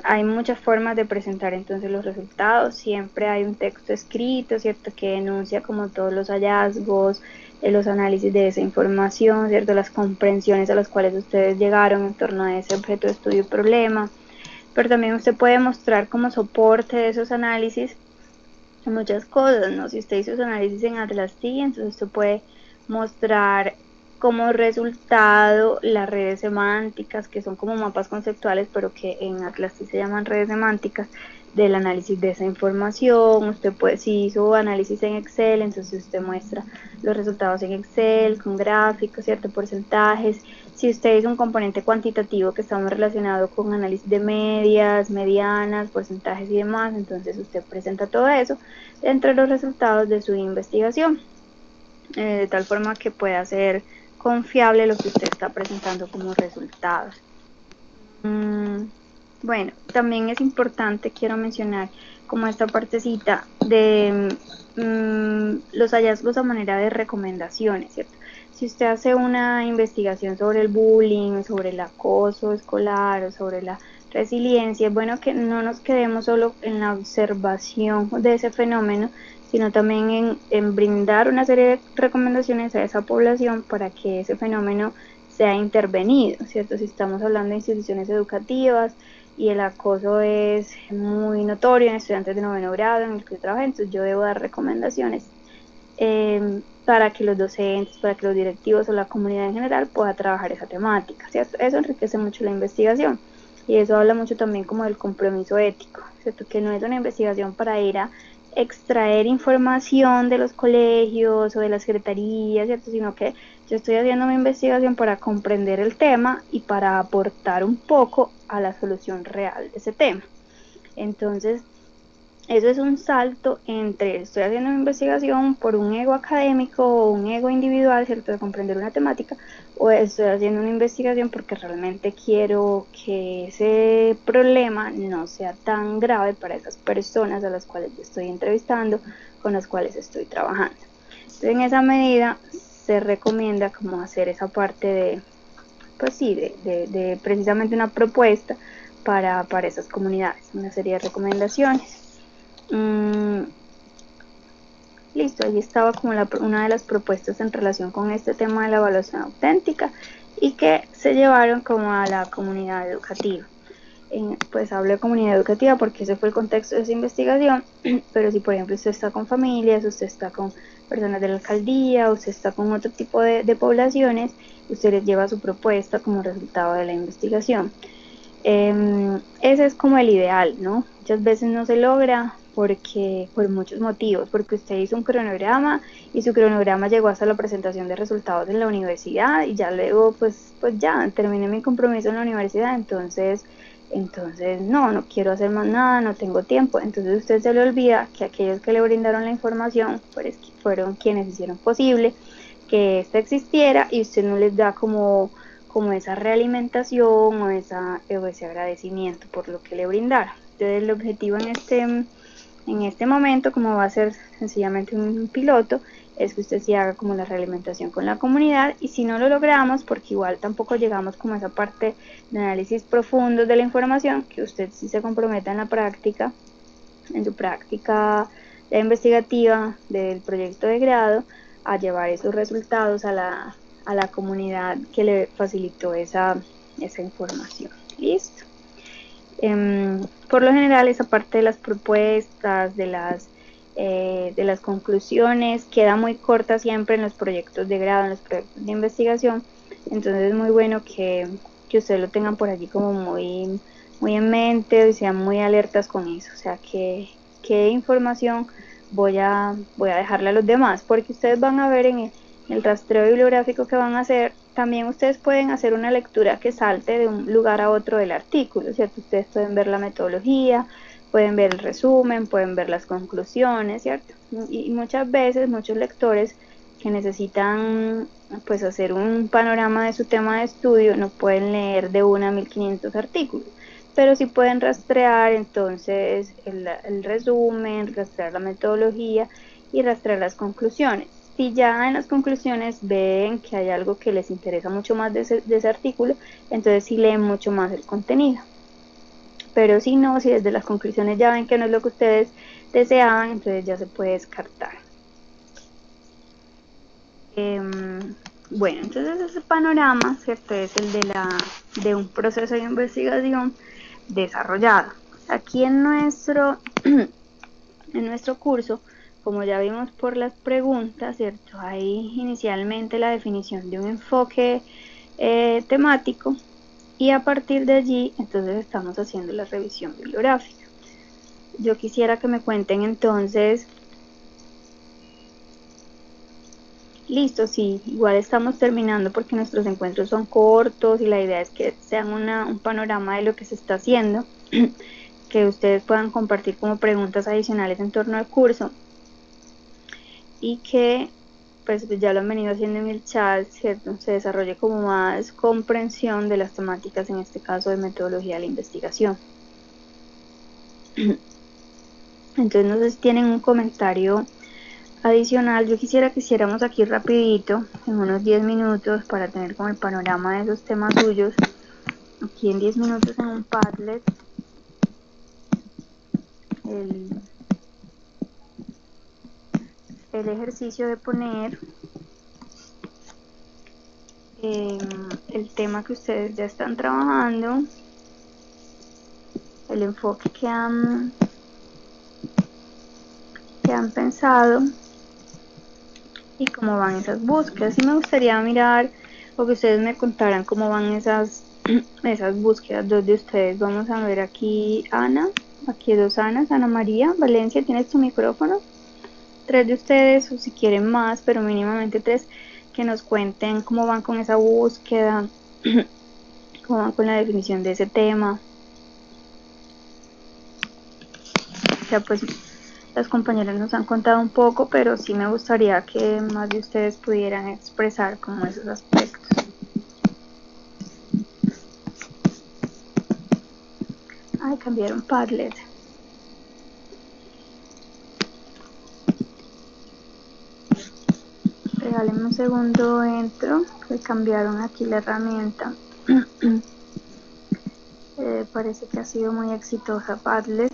Hay muchas formas de presentar entonces los resultados, siempre hay un texto escrito, ¿cierto? Que denuncia como todos los hallazgos, los análisis de esa información, ¿cierto? Las comprensiones a las cuales ustedes llegaron en torno a ese objeto de estudio y problema. Pero también usted puede mostrar como soporte de esos análisis muchas cosas, ¿no? Si usted hizo su análisis en Atlas T, entonces usted puede mostrar como resultado las redes semánticas, que son como mapas conceptuales, pero que en Atlas T se llaman redes semánticas, del análisis de esa información. Usted puede, si hizo análisis en Excel, entonces usted muestra los resultados en Excel, con gráficos, ¿cierto? Porcentajes. Si usted hizo un componente cuantitativo que está muy relacionado con análisis de medias, medianas, porcentajes y demás, entonces usted presenta todo eso dentro de los resultados de su investigación, de tal forma que pueda ser confiable lo que usted está presentando como resultados. Bueno, también es importante, quiero mencionar como esta partecita de los hallazgos a manera de recomendaciones, ¿cierto? Si usted hace una investigación sobre el bullying, sobre el acoso escolar o sobre la resiliencia, es bueno que no nos quedemos solo en la observación de ese fenómeno, sino también en brindar una serie de recomendaciones a esa población para que ese fenómeno sea intervenido, ¿cierto? Si estamos hablando de instituciones educativas y el acoso es muy notorio en estudiantes de 9º grado en el que yo trabajo, entonces yo debo dar recomendaciones para que los docentes, para que los directivos o la comunidad en general pueda trabajar esa temática, ¿cierto? Eso enriquece mucho la investigación y eso habla mucho también como del compromiso ético, ¿cierto? Que no es una investigación para ir a extraer información de los colegios o de las secretarías, ¿cierto? Sino que yo estoy haciendo mi investigación para comprender el tema y para aportar un poco a la solución real de ese tema. Entonces, eso es un salto entre estoy haciendo mi investigación por un ego académico o un ego individual, ¿cierto? De comprender una temática, o estoy haciendo una investigación porque realmente quiero que ese problema no sea tan grave para esas personas a las cuales yo estoy entrevistando, con las cuales estoy trabajando. Entonces, en esa medida se recomienda como hacer esa parte de, pues sí, de precisamente una propuesta para esas comunidades, una serie de recomendaciones. Listo, ahí estaba como una de las propuestas en relación con este tema de la evaluación auténtica y que se llevaron como a la comunidad educativa. Pues hablo de comunidad educativa porque ese fue el contexto de esa investigación, pero si por ejemplo usted está con familias, usted está con personas de la alcaldía, usted está con otro tipo de poblaciones, usted les lleva su propuesta como resultado de la investigación. Ese es como el ideal, ¿no? Muchas veces no se logra por muchos motivos, porque usted hizo un cronograma y su cronograma llegó hasta la presentación de resultados en la universidad y ya luego pues ya terminé mi compromiso en la universidad, entonces no quiero hacer más nada, no tengo tiempo. Entonces usted se le olvida que aquellos que le brindaron la información fueron quienes hicieron posible que esta existiera y usted no les da como esa realimentación o ese agradecimiento por lo que le brindaron. Entonces el objetivo en este momento, como va a ser sencillamente un piloto, es que usted sí haga como la realimentación con la comunidad, y si no lo logramos, porque igual tampoco llegamos como a esa parte de análisis profundo de la información, que usted sí se comprometa en la práctica, en su práctica investigativa del proyecto de grado, a llevar esos resultados a la comunidad que le facilitó esa información. Listo. Por lo general esa parte de las propuestas, de las conclusiones, queda muy corta siempre en los proyectos de grado, en los proyectos de investigación. Entonces es muy bueno que ustedes lo tengan por allí como muy en mente y sean muy alertas con eso. O sea, qué información voy a dejarle a los demás, porque ustedes van a ver en el rastreo bibliográfico que van a hacer, también ustedes pueden hacer una lectura que salte de un lugar a otro del artículo, ¿cierto? Ustedes pueden ver la metodología, pueden ver el resumen, pueden ver las conclusiones, ¿cierto? Y muchas veces, muchos lectores que necesitan pues hacer un panorama de su tema de estudio, no pueden leer de 1 a 1500 artículos, pero sí pueden rastrear entonces el resumen, rastrear la metodología y rastrear las conclusiones. Si ya en las conclusiones ven que hay algo que les interesa mucho más de ese artículo, entonces sí leen mucho más el contenido. Pero si no, si desde las conclusiones ya ven que no es lo que ustedes deseaban, entonces ya se puede descartar. Bueno, entonces ese panorama, ¿cierto? Es el de un proceso de investigación desarrollado. Aquí en nuestro curso, como ya vimos por las preguntas, ¿cierto? Hay inicialmente la definición de un enfoque temático y a partir de allí, entonces estamos haciendo la revisión bibliográfica. Yo quisiera que me cuenten entonces. Listo, sí, igual estamos terminando porque nuestros encuentros son cortos y la idea es que sean un panorama de lo que se está haciendo, que ustedes puedan compartir como preguntas adicionales en torno al curso y que pues ya lo han venido haciendo en el chat, ¿cierto? Se desarrolle como más comprensión de las temáticas, en este caso de metodología de la investigación. Entonces no sé si tienen un comentario adicional. Yo quisiera que hiciéramos aquí rapidito, en unos 10 minutos, para tener como el panorama de esos temas suyos, aquí en 10 minutos en un Padlet, el ejercicio de poner el tema que ustedes ya están trabajando, el enfoque que han pensado y cómo van esas búsquedas. Y me gustaría mirar o que ustedes me contaran cómo van esas búsquedas. Dos de ustedes, vamos a ver aquí Ana, aquí dos Anas, Ana María, Valencia, ¿tienes tu micrófono? Tres de ustedes, o si quieren más, pero mínimamente tres, que nos cuenten cómo van con esa búsqueda, cómo van con la definición de ese tema. Ya pues las compañeras nos han contado un poco, pero sí me gustaría que más de ustedes pudieran expresar como esos aspectos. Ay, cambiaron Padlet. Regálenme un segundo, entro, que cambiaron aquí la herramienta. Parece que ha sido muy exitosa Padlet.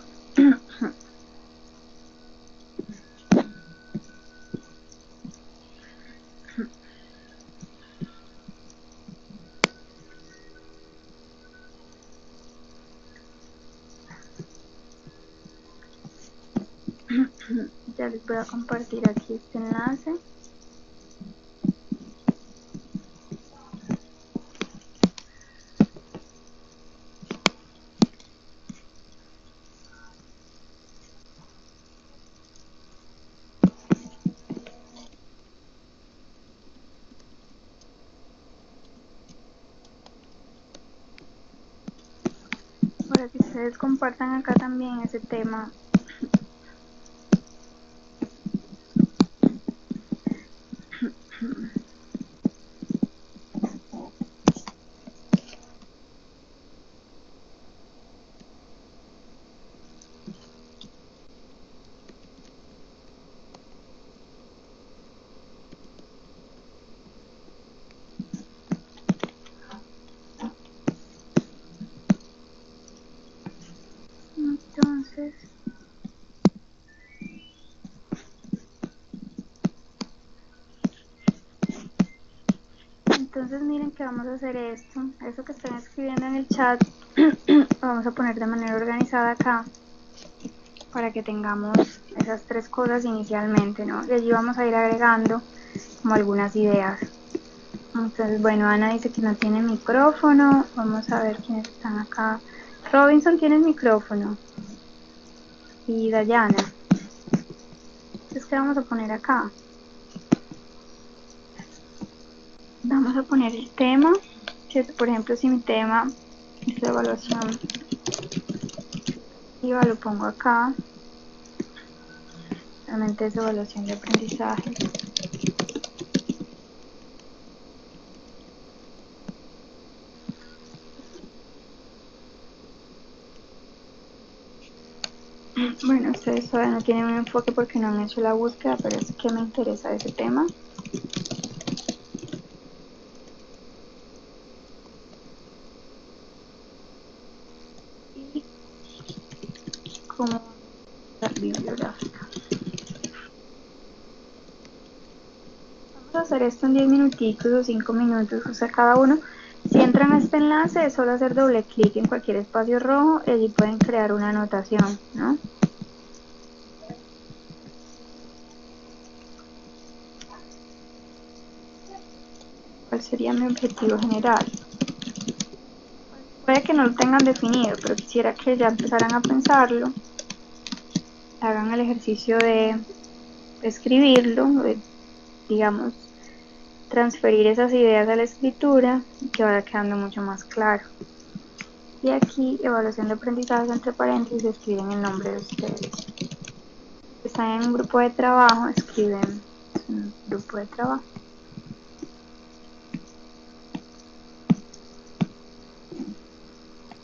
Ya les voy a compartir aquí este enlace. Para que ustedes compartan acá también ese tema. Entonces miren que vamos a hacer esto que están escribiendo en el chat, lo vamos a poner de manera organizada acá, para que tengamos esas tres cosas inicialmente, ¿no? Y allí vamos a ir agregando como algunas ideas. Entonces, bueno, Ana dice que no tiene micrófono, vamos a ver quiénes están acá. Robinson, ¿tienes micrófono? Y Dayana. Entonces, ¿qué vamos a poner acá? Vamos a poner el tema, que por ejemplo si mi tema es de evaluación IVA, lo pongo acá. Realmente es evaluación de aprendizaje. Bueno, ustedes todavía no tienen un enfoque porque no han hecho la búsqueda, pero es que me interesa ese tema. Y como la bibliográfica. Vamos a hacer esto en 10 minuticos o 5 minutos, o sea, cada uno. Si entran a este enlace, es solo hacer doble clic en cualquier espacio rojo y allí pueden crear una anotación, ¿no? ¿Cuál sería mi objetivo general? Puede que no lo tengan definido, pero quisiera que ya empezaran a pensarlo, hagan el ejercicio de escribirlo, de, digamos, transferir esas ideas a la escritura y que vaya quedando mucho más claro. Y aquí, evaluación de aprendizaje, entre paréntesis, escriben el nombre de ustedes. Si están en un grupo de trabajo, escriben un grupo de trabajo.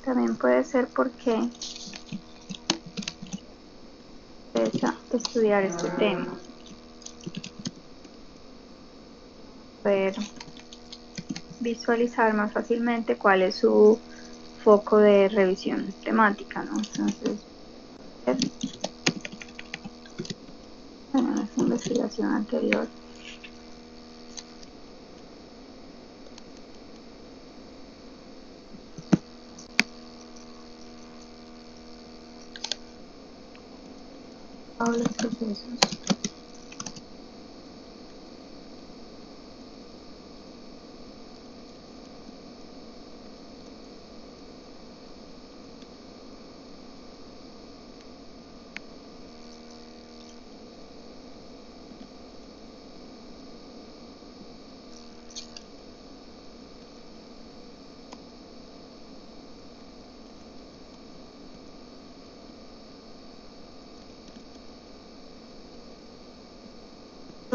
También puede ser porque interesa estudiar este tema. Poder visualizar más fácilmente cuál es su foco de revisión temática, ¿no? Entonces, bueno, esa investigación anterior. Todos los procesos.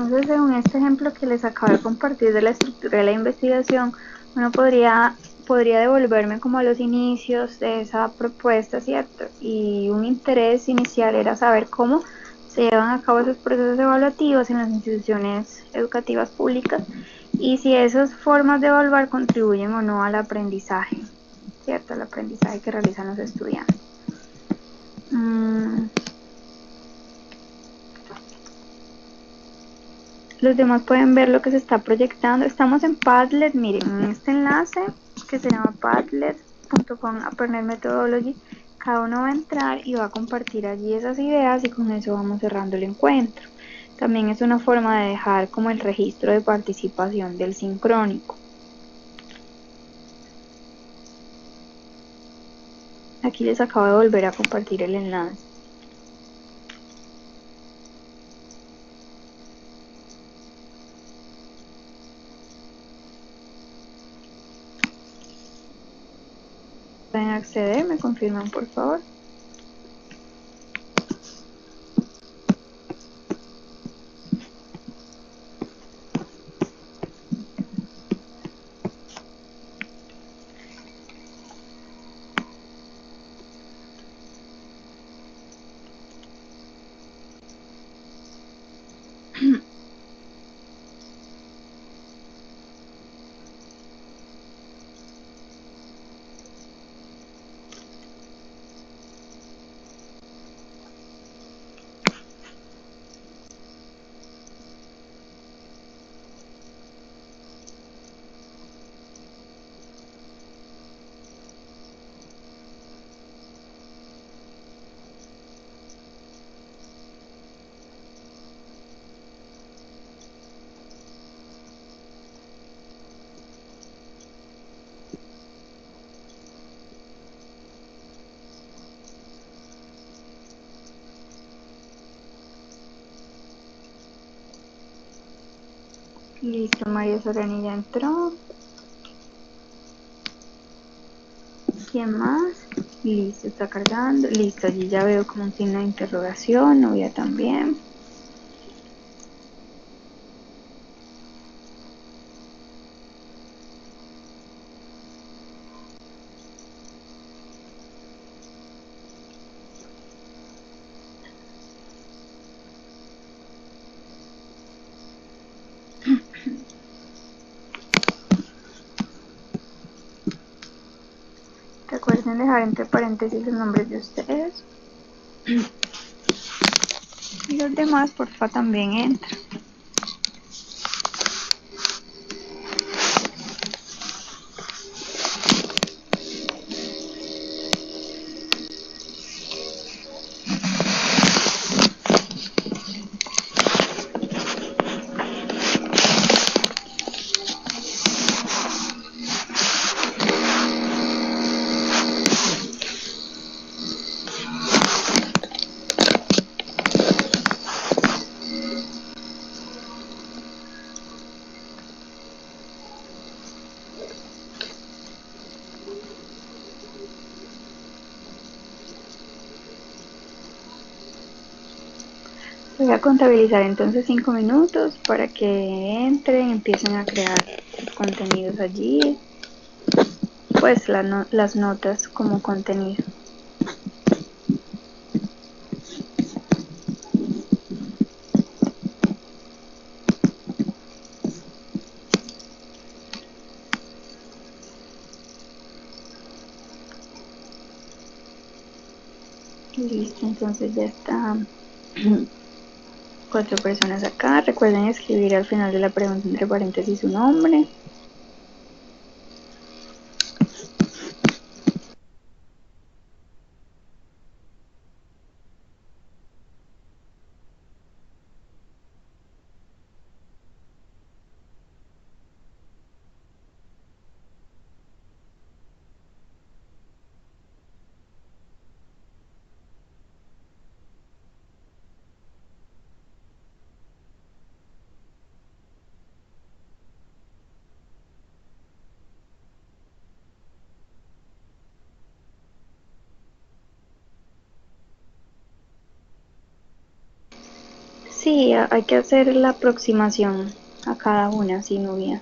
Entonces, según este ejemplo que les acabo de compartir de la estructura de la investigación, uno podría devolverme como a los inicios de esa propuesta, ¿cierto? Y un interés inicial era saber cómo se llevan a cabo esos procesos evaluativos en las instituciones educativas públicas y si esas formas de evaluar contribuyen o no al aprendizaje, ¿cierto? Al aprendizaje que realizan los estudiantes. Los demás pueden ver lo que se está proyectando. Estamos en Padlet, miren, en este enlace que se llama padlet.com Aprender Methodology. Cada uno va a entrar y va a compartir allí esas ideas y con eso vamos cerrando el encuentro. También es una forma de dejar como el registro de participación del sincrónico. Aquí les acabo de volver a compartir el enlace. Pueden acceder, me confirman por favor. Listo, María Sorani ya entró. ¿Quién más? Listo, está cargando. Listo, allí ya veo como un signo de interrogación. Novia también. Recuerden dejar entre paréntesis los nombres de ustedes. Y los demás, porfa, también entran. Voy a contabilizar entonces 5 minutos para que entren, empiecen a crear contenidos allí, pues las notas como contenido. Listo, entonces ya está. 4 personas acá. Recuerden escribir al final de la pregunta entre paréntesis su nombre. Sí, hay que hacer la aproximación a cada una, sin novia.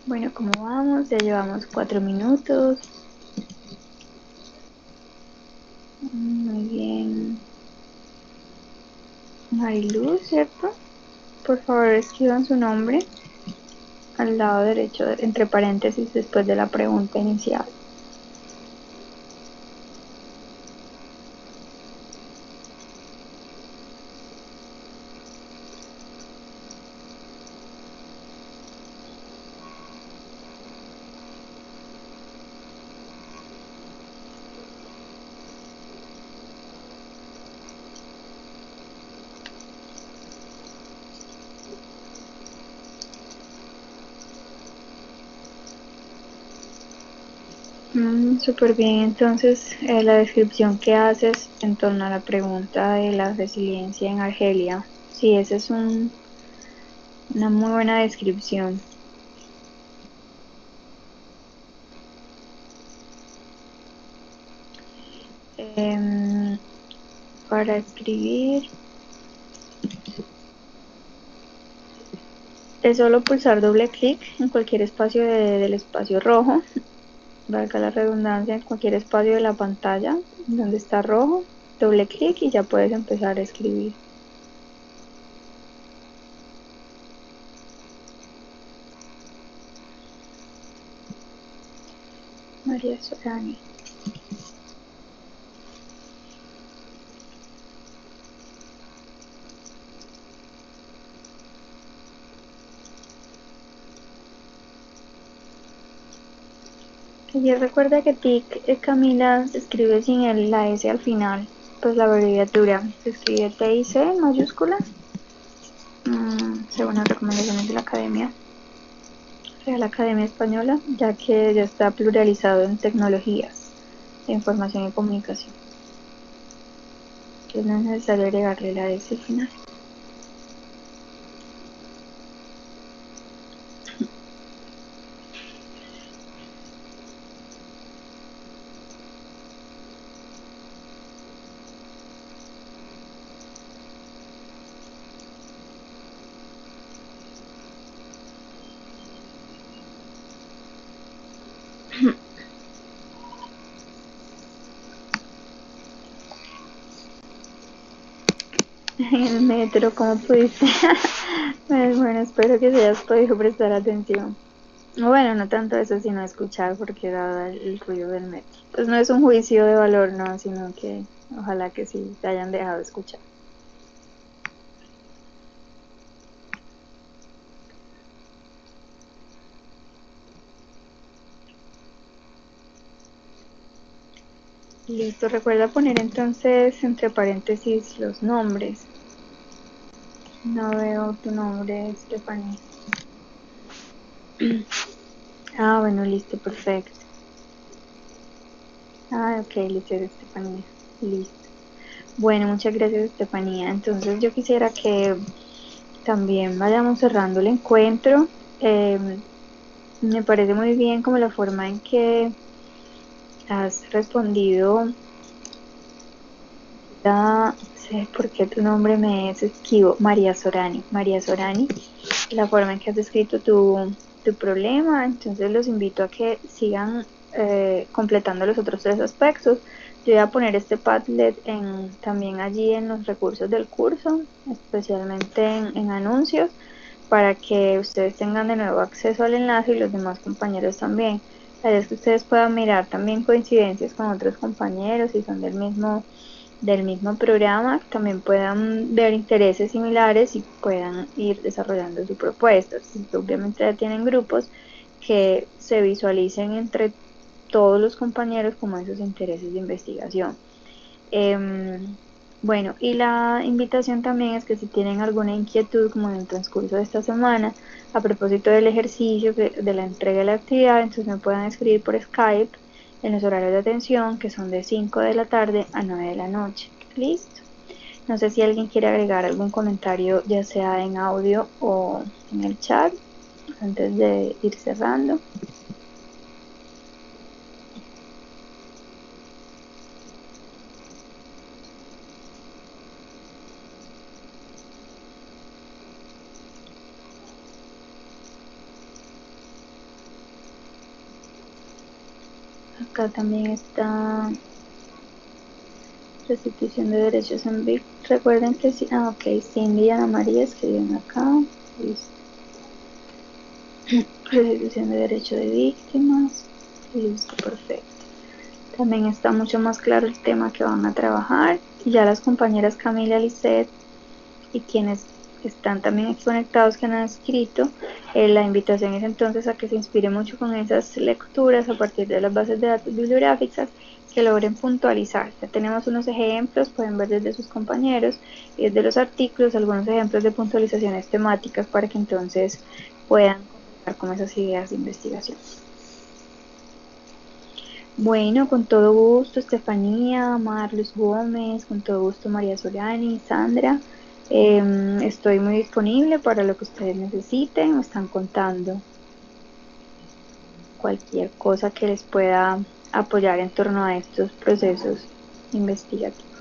Bueno, ¿cómo vamos? Ya llevamos 4 minutos. Muy bien. Mariluz, ¿cierto? Por favor, escriban su nombre al lado derecho, entre paréntesis, después de la pregunta inicial. Súper bien, entonces la descripción que haces en torno a la pregunta de la resiliencia en Argelia, sí, esa es una muy buena descripción. Para escribir es solo pulsar doble clic en cualquier espacio del espacio rojo, valga la redundancia, en cualquier espacio de la pantalla donde está rojo, doble clic y ya puedes empezar a escribir. María Sorani. Y recuerda que TIC, Camila, se escribe sin la S al final, pues la abreviatura se escribe TIC en mayúsculas, según las recomendaciones de la Real Academia Española, ya que ya está pluralizado en tecnologías de información y comunicación. Entonces no es necesario agregarle la S al final. En el metro, ¿cómo pudiste? Bueno, espero que se hayas podido prestar atención. Bueno, no tanto eso, sino escuchar, porque daba el ruido del metro. Pues no es un juicio de valor, no, sino que ojalá que sí te hayan dejado escuchar. Listo, recuerda poner entonces entre paréntesis los nombres. No veo tu nombre, Stephanie. Ah, bueno, listo, perfecto. Ah, ok, listo, Estefanía. Listo. Bueno, muchas gracias, Estefanía. Entonces yo quisiera que también vayamos cerrando el encuentro. Me parece muy bien como la forma en que has respondido. Sé por qué tu nombre me es esquivo. María Sorani. María Sorani, la forma en que has descrito tu problema. Entonces los invito a que sigan completando los otros 3 aspectos. Yo voy a poner este Padlet también allí en los recursos del curso, especialmente en anuncios, para que ustedes tengan de nuevo acceso al enlace y los demás compañeros también. La idea es que ustedes puedan mirar también coincidencias con otros compañeros si son del mismo programa, también puedan ver intereses similares y puedan ir desarrollando su propuesta. Obviamente ya tienen grupos que se visualicen entre todos los compañeros como esos intereses de investigación. Bueno, y la invitación también es que si tienen alguna inquietud como en el transcurso de esta semana, a propósito del ejercicio, de la entrega de la actividad, entonces me puedan escribir por Skype en los horarios de atención, que son de 5 de la tarde a 9 de la noche. Listo. No sé si alguien quiere agregar algún comentario, ya sea en audio o en el chat, antes de ir cerrando. Acá también está restitución de derechos en BIC. Recuerden que sí. Ah, ok. Cindy y Ana María escriben acá. Listo. Restitución de derecho de víctimas. Listo, perfecto. También está mucho más claro el tema que van a trabajar. Y ya las compañeras Camila, Lisette y quienes están también conectados que han escrito, la invitación es entonces a que se inspire mucho con esas lecturas a partir de las bases de datos bibliográficas, que logren puntualizar. Ya tenemos unos ejemplos, pueden ver desde sus compañeros y desde los artículos algunos ejemplos de puntualizaciones temáticas para que entonces puedan completar con esas ideas de investigación. Bueno, con todo gusto, Estefanía, Marlos Gómez, con todo gusto, María Solani, Sandra. Estoy muy disponible para lo que ustedes necesiten, me están contando cualquier cosa que les pueda apoyar en torno a estos procesos investigativos.